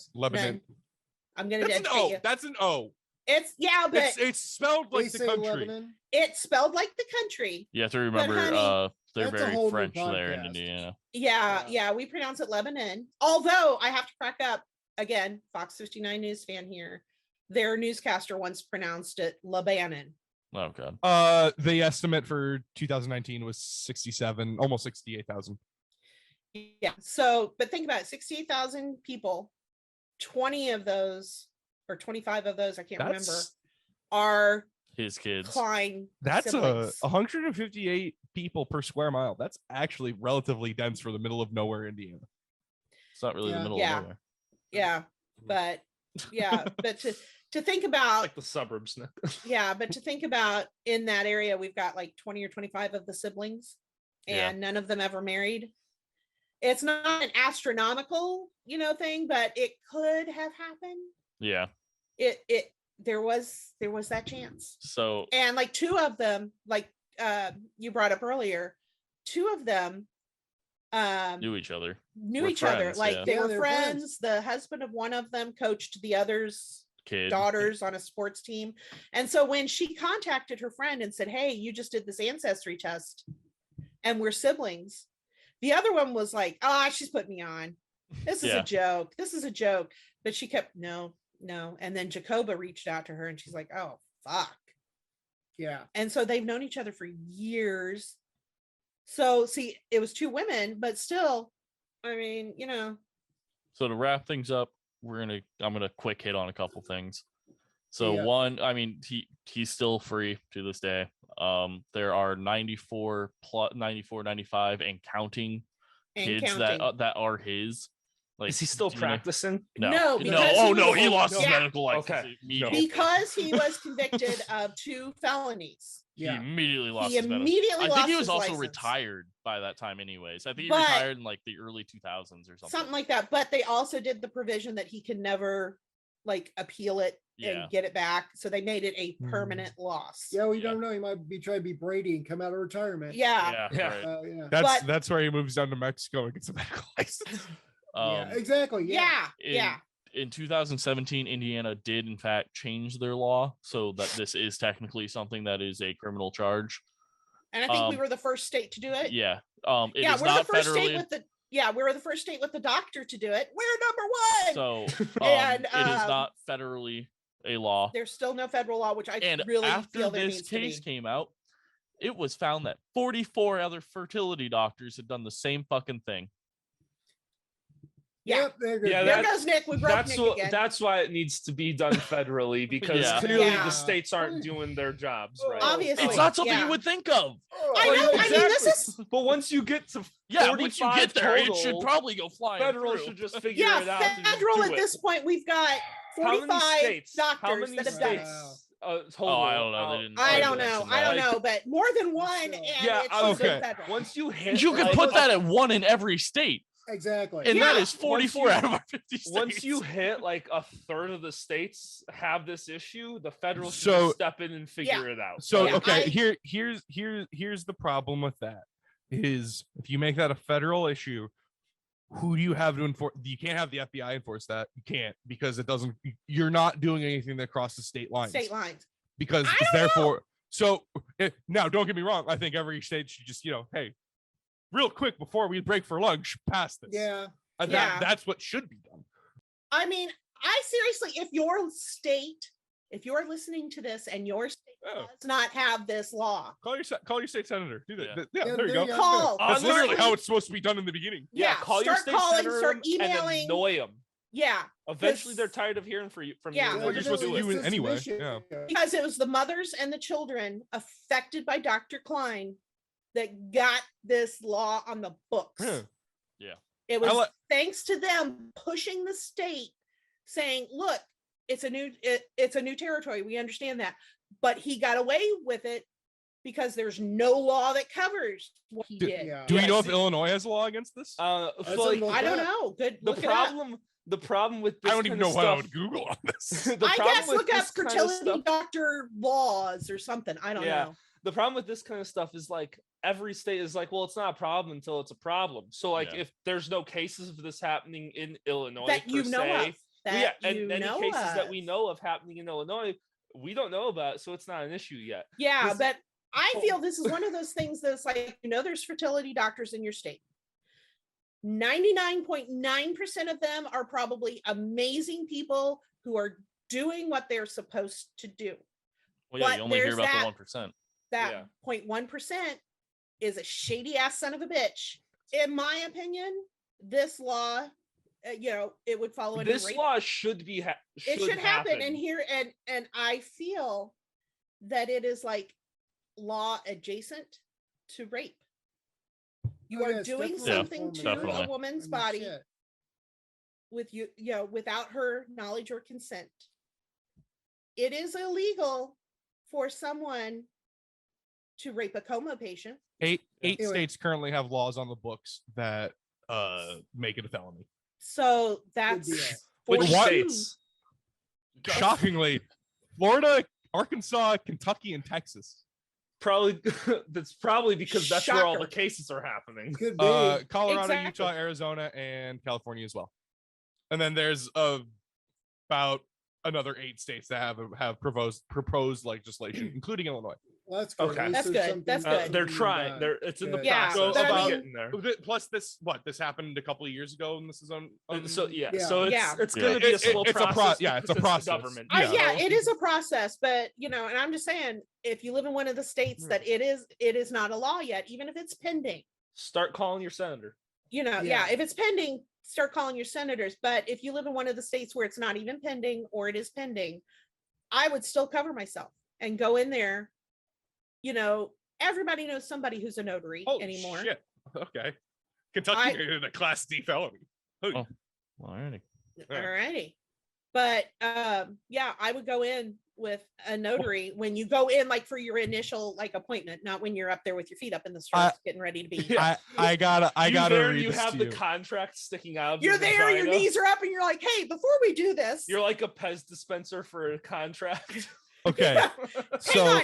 I'm gonna educate you. That's an O. It's but it's spelled like the country. Lebanon. It's spelled like the country. You have to remember, they're very French there in Indiana. Yeah, we pronounce it Lebanon. Although I have to crack up again, Fox 59 News fan here. Their newscaster once pronounced it Lebanon. Oh god. The estimate for 2019 was 67, almost 68,000. Yeah. So, but think about it, 68,000 people. 20 of those or 25 of those, I can't remember, are his kids. Cline. That's 158 people per square mile. That's actually relatively dense for the middle of nowhere, Indiana. It's not really the middle of nowhere. Yeah, but but to think about like the suburbs now. Yeah, but to think about in that area, we've got like 20 or 25 of the siblings, and none of them ever married. It's not an astronomical, thing, but it could have happened. Yeah. There was that chance. So, and like two of them, like you brought up earlier, two of them knew each other. Like they were friends. The husband of one of them coached the other's daughters on a sports team. And so when she contacted her friend and said, hey, you just did this ancestry test and we're siblings, the other one was like, she's putting me on. This is a joke. But she kept, no. And then Jacoba reached out to her and she's like, oh, fuck. Yeah. And so they've known each other for years. So see, it was two women, but still, I mean, So to wrap things up, I'm gonna quick hit on a couple things. So one, I mean, he's still free to this day. There are 94, 95 and counting kids that are his. Like, is he still practicing? No. Because Oh he no, was- he lost his Yeah. medical license Okay. immediately. Because he was convicted of 2 felonies. He immediately lost He his medical. immediately I lost think he was his also license. retired by that time anyways. I think he But- retired in like the early 2000s or something. Something like that. But they also did the provision that he can never like appeal it and get it back. So they made it a permanent loss. Yeah, we don't know. He might be trying to be Brady and come out of retirement. Yeah. Right. That's where he moves down to Mexico and gets a medical license. Yeah, exactly. Yeah. In 2017, Indiana did in fact change their law so that this is technically something that is a criminal charge. And I think we were the first state to do it. Yeah. It Yeah, is we're not the first federally. state with the we were the first state with the doctor to do it. We're number 1. So And, it is not federally a law. There's still no federal law, which I And really after feel there this needs to case be. came out, it was found that 44 other fertility doctors had done the same fucking thing. Yeah. Yeah, there goes Nick. We broke that's Nick what again. that's why it needs to be done federally, because Yeah. clearly Yeah. the states aren't doing their jobs right. Obviously. It's not something Yeah. you would think of. I know. I mean, this is But once you get to Yeah, once you 45 get there, total, it should probably go flying. federal through. should just figure it out. and just federal do at it. this point. We've got How 45 many states? doctors How many that have done states? it. Total, I don't know. They didn't I say don't this know. in I don't that. know, but more than one, and Yeah, it's okay. federal. Once you hit, You could like, put that at 1 in every state, Exactly. and that Yeah. is 44 Once you- out of our 50 states. once you hit like a third of the states have this issue, the federal should So- just step in and figure it out. So Yeah, okay, here's the problem with that is if you make that a federal issue, who do you have to enforce? You can't have the FBI enforce that. You can't, because it doesn't. You're not doing anything that crosses state lines. State lines. Because I don't therefore, so now don't get me wrong. I think every state should just hey, real quick before we break for lunch, pass this. Yeah. That's what should be done. I mean, I seriously, if you're listening to this and your state does not have this law, Call your state senator. Do that. Yeah. Yeah, there you go. call. That's literally Start- how it's supposed to be done in the beginning. Yeah, call your start state calling, senator start and emailing. annoy them. Yeah, Eventually, they're tired of hearing from Yeah. you. Well, you're supposed to It's do it a anyway. submission. Yeah. because it was the mothers and the children affected by Dr. Cline that got this law on the books. Yeah. It was like- thanks to them pushing the state, saying, "Look, it's a new territory. We understand that," but he got away with it because there's no law that covers what he did. Yeah. Do we know if see- Illinois has a law against this? So, That's like, a I don't know. Good. the Look it up. problem with this I don't even kind know of what I stuff- would Google on this. the I problem guess with look up this kind of fertility stuff- doctor laws or something. I don't know. The problem with this kind of stuff is like every state is like, well, it's not a problem until it's a problem. So like if there's no cases of this happening in Illinois That you per know se, of. That and you any know cases that of. we know of happening in Illinois, we don't know about, so it's not an issue yet. Yeah, This- but I feel this is one of those things that's like, there's fertility doctors in your state. 99.9% of them are probably amazing people who are doing what they're supposed to do. Well, yeah, but you only hear there's about that- the 1%. That Yeah. 0.1% is a shady ass son of a bitch. In my opinion, this law, it would follow under This rape. law should be It should happen. And here, and I feel that it is like law adjacent to rape. You Oh, are yeah, it's doing definitely something to definitely. a woman's I mean, body shit. with without her knowledge or consent. It is illegal for someone to rape a coma patient. Eight Anyway. states currently have laws on the books that make it a felony. So that's deal. Which What? states? Shockingly, Florida, Arkansas, Kentucky, and Texas. Probably that's probably because that's where all the Shocker. cases are happening. Could be. Colorado, Exactly. Utah, Arizona, and California as well. And then there's about another 8 states that have proposed legislation, including Illinois. Well, that's good. Okay. At least That's there's good. something That's being good. They're done. trying. It's in the Good. Yeah, process but I of mean- getting there. Plus, this happened a couple of years ago, and this is on. So yeah, Yeah. so Yeah. it's going to be a slow It's a process. it's a because process. The government. Yeah. It is a process, but and I'm just saying, if you live in one of the states that it is not a law yet, even if it's pending, Start calling your senator. Yeah. if it's pending, start calling your senators. But if you live in one of the states where it's not even pending or it is pending, I would still cover myself and go in there. Everybody knows somebody who's a notary Oh, anymore. shit. Okay. Kentucky made it a Class D felony. Oh. Alrighty. But yeah, I would go in with a notary when you go in, like for your initial like appointment, not when you're up there with your feet up in the stores getting ready to be. Yeah. I gotta read you this have to the you. contract sticking out. You're there, your knees are up, and you're like, hey, before we do this, you're like a Pez dispenser for a contract. Okay. Hang on.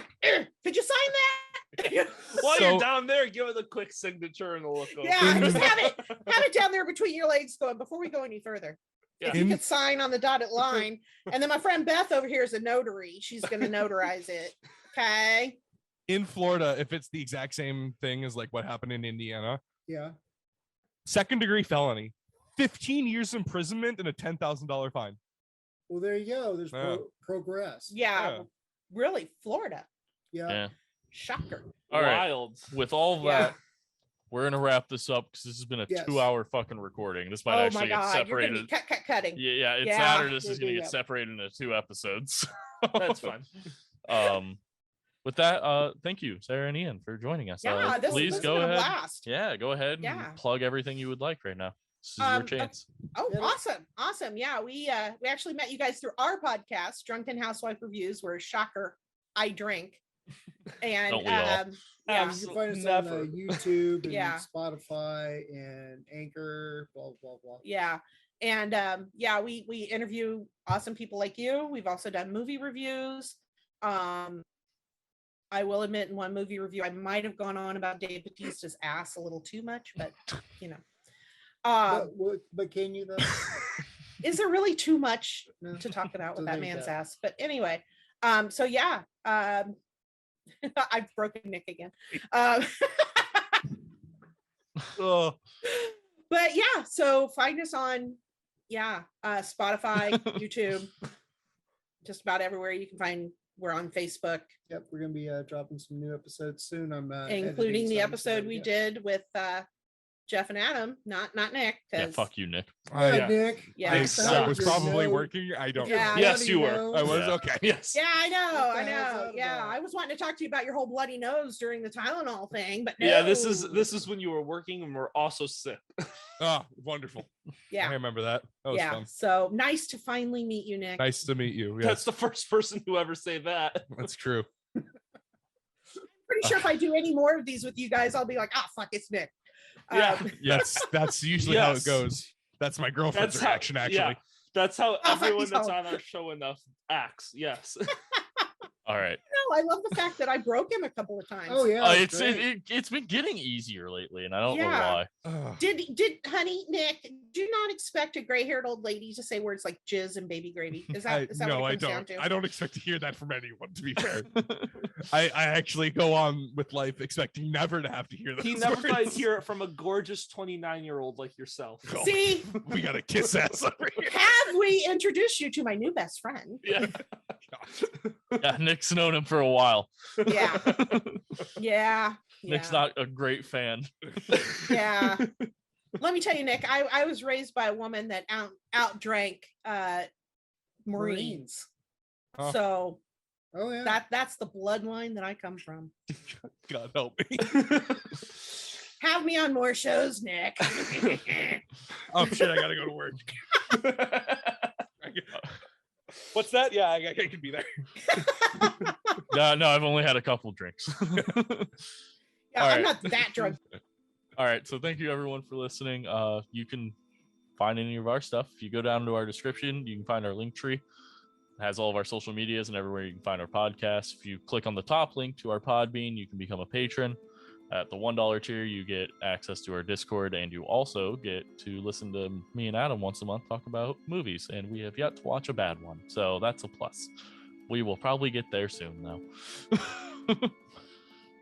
Could you sign that? While you're down there, give it a quick signature and a look over. Yeah, just have it down there between your legs going before we go any further. Yeah. If you could sign on the dotted line. And then my friend Beth over here is a notary. She's going to notarize it. Okay. In Florida, if it's the exact same thing as like what happened in Indiana. Yeah. 2nd-degree felony, 15 years imprisonment and a $10,000 fine. Well, there you go. There's progress. Yeah. Really, Florida. Yeah. Shocker. All right. Wild. With all that, we're gonna wrap this up because this has been a 2-hour fucking recording. This might actually get separated. You're gonna be cutting. Yeah, it's that or this is gonna get separated into 2 episodes. That's fine. With that, thank you, Sarah and Ian, for joining us. Yeah, please go ahead. Blast. Yeah, go ahead and plug everything you would like right now. This is your chance. Awesome. Yeah, we actually met you guys through our podcast, Drunken Housewife Reviews, where shocker, I drink. And you can find us on YouTube and Spotify and Anchor, blah blah blah. Yeah. And we interview awesome people like you. We've also done movie reviews. I will admit, in one movie review, I might have gone on about Dave Bautista's ass a little too much, but you know. But can you though? Is there really too much to talk about with that man's ass? But anyway, so yeah, I've broken Nick again. But yeah, so find us on Spotify, YouTube, just about everywhere you can find. We're on Facebook. Yep, we're gonna be dropping some new episodes soon. I'm including the episode we did with Jeff and Adam, not Nick. Yeah, fuck you, Nick. Nick. Yeah, I was probably working. I don't know. Yes, you were. I was okay. Yes. Yeah, I know. Yeah, I was wanting to talk to you about your whole bloody nose during the Tylenol thing, but no. Yeah, this is when you were working and we're also sick. Oh, wonderful. Yeah, I remember that. That was fun. So nice to finally meet you, Nick. Nice to meet you. Yes. That's the first person who ever say that. That's true. Pretty sure if I do any more of these with you guys, I'll be like, fuck, it's Nick. Yes, that's usually how it goes. That's my girlfriend's reaction, actually. Yeah, that's how everyone that's on our show enough acts. Yes. All right. No, I love the fact that I broke him a couple of times. Oh yeah, it's been getting easier lately, and I don't know why. Did honey Nick? Do not expect a gray-haired old lady to say words like jizz and baby gravy. Is that no, what I it comes don't. down to? I don't expect to hear that from anyone. To be fair, I actually go on with life expecting never to have to hear that. He never thought I'd hear it from a gorgeous 29-year-old like yourself. See, we got a kiss ass over here. Have we introduced you to my new best friend? Yeah. Yeah, Nick's known him for a while. Yeah. Nick's not a great fan. Yeah. Let me tell you, Nick, I was raised by a woman that outdrank Marines. Oh. So that's the bloodline that I come from. God help me. Have me on more shows, Nick. Oh shit, I gotta go to work. What's that? Yeah, I can be there. No, I've only had a couple drinks. I'm not that drunk. All right, so thank you everyone for listening. You can find any of our stuff. If you go down to our description, you can find our link tree. It has all of our social medias and everywhere you can find our podcast. If you click on the top link to our Podbean, you can become a patron. At the $1 tier, you get access to our Discord, and you also get to listen to me and Adam once a month talk about movies, and we have yet to watch a bad one, so that's a plus. We will probably get there soon, though.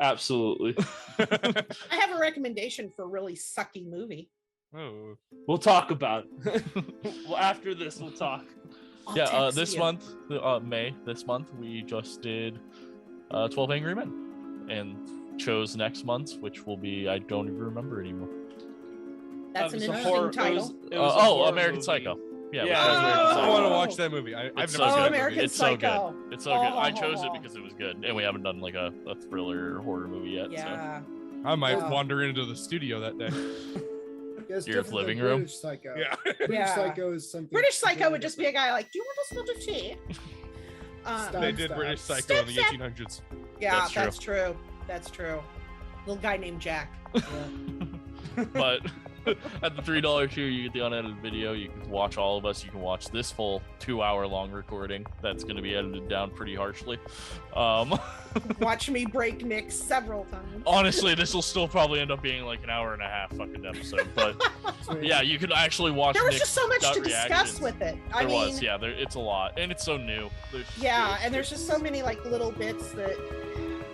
Absolutely. I have a recommendation for a really sucky movie. Oh. We'll talk about it. Well, after this, we'll talk. This month, May, this month, we just did 12 Angry Men, and chose next month, which will be, I don't even remember anymore. That's an interesting title. American Psycho. Yeah. I want to watch that movie. I've never seen American Psycho. It's so good. I chose it because it was good, and we haven't done like a thriller or horror movie yet. Yeah. So. I might wander into the studio that day. your living room. British Psycho. Yeah. British Psycho is something. British Psycho would just be a guy like, do you want a spot of tea? They did British Psycho in the 1800s. Yeah, that's true. That's true. Little guy named Jack. But at the $3 tier, you get the unedited video. You can watch all of us. You can watch this full 2-hour-long recording. That's going to be edited down pretty harshly. Watch me break Nick several times. Honestly, this will still probably end up being like an hour and a half fucking episode. But yeah, you could actually watch. There was Nick's just so much to reactions. discuss with it. I mean, it's a lot, and it's so new. And there's just so many like little bits that.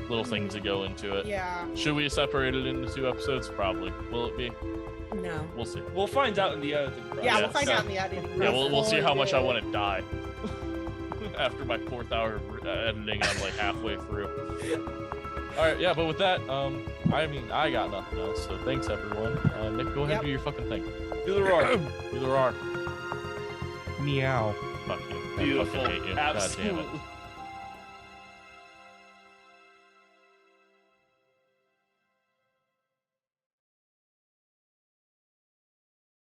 Little things that go into it. Yeah. Should we separate it into 2 episodes? Probably. Will it be? No. We'll see. We'll find out in the editing process. Yeah, we'll find out in the editing. Yeah, we'll see how much I want to die after my 4th hour of editing. I'm like halfway through. All right, yeah, but with that, I mean, I got nothing else. So thanks everyone. Nick, go ahead and do your fucking thing. Do the roar. Do the roar. Meow. Fuck you. Beautiful. I fucking hate you. Absolutely. God damn it.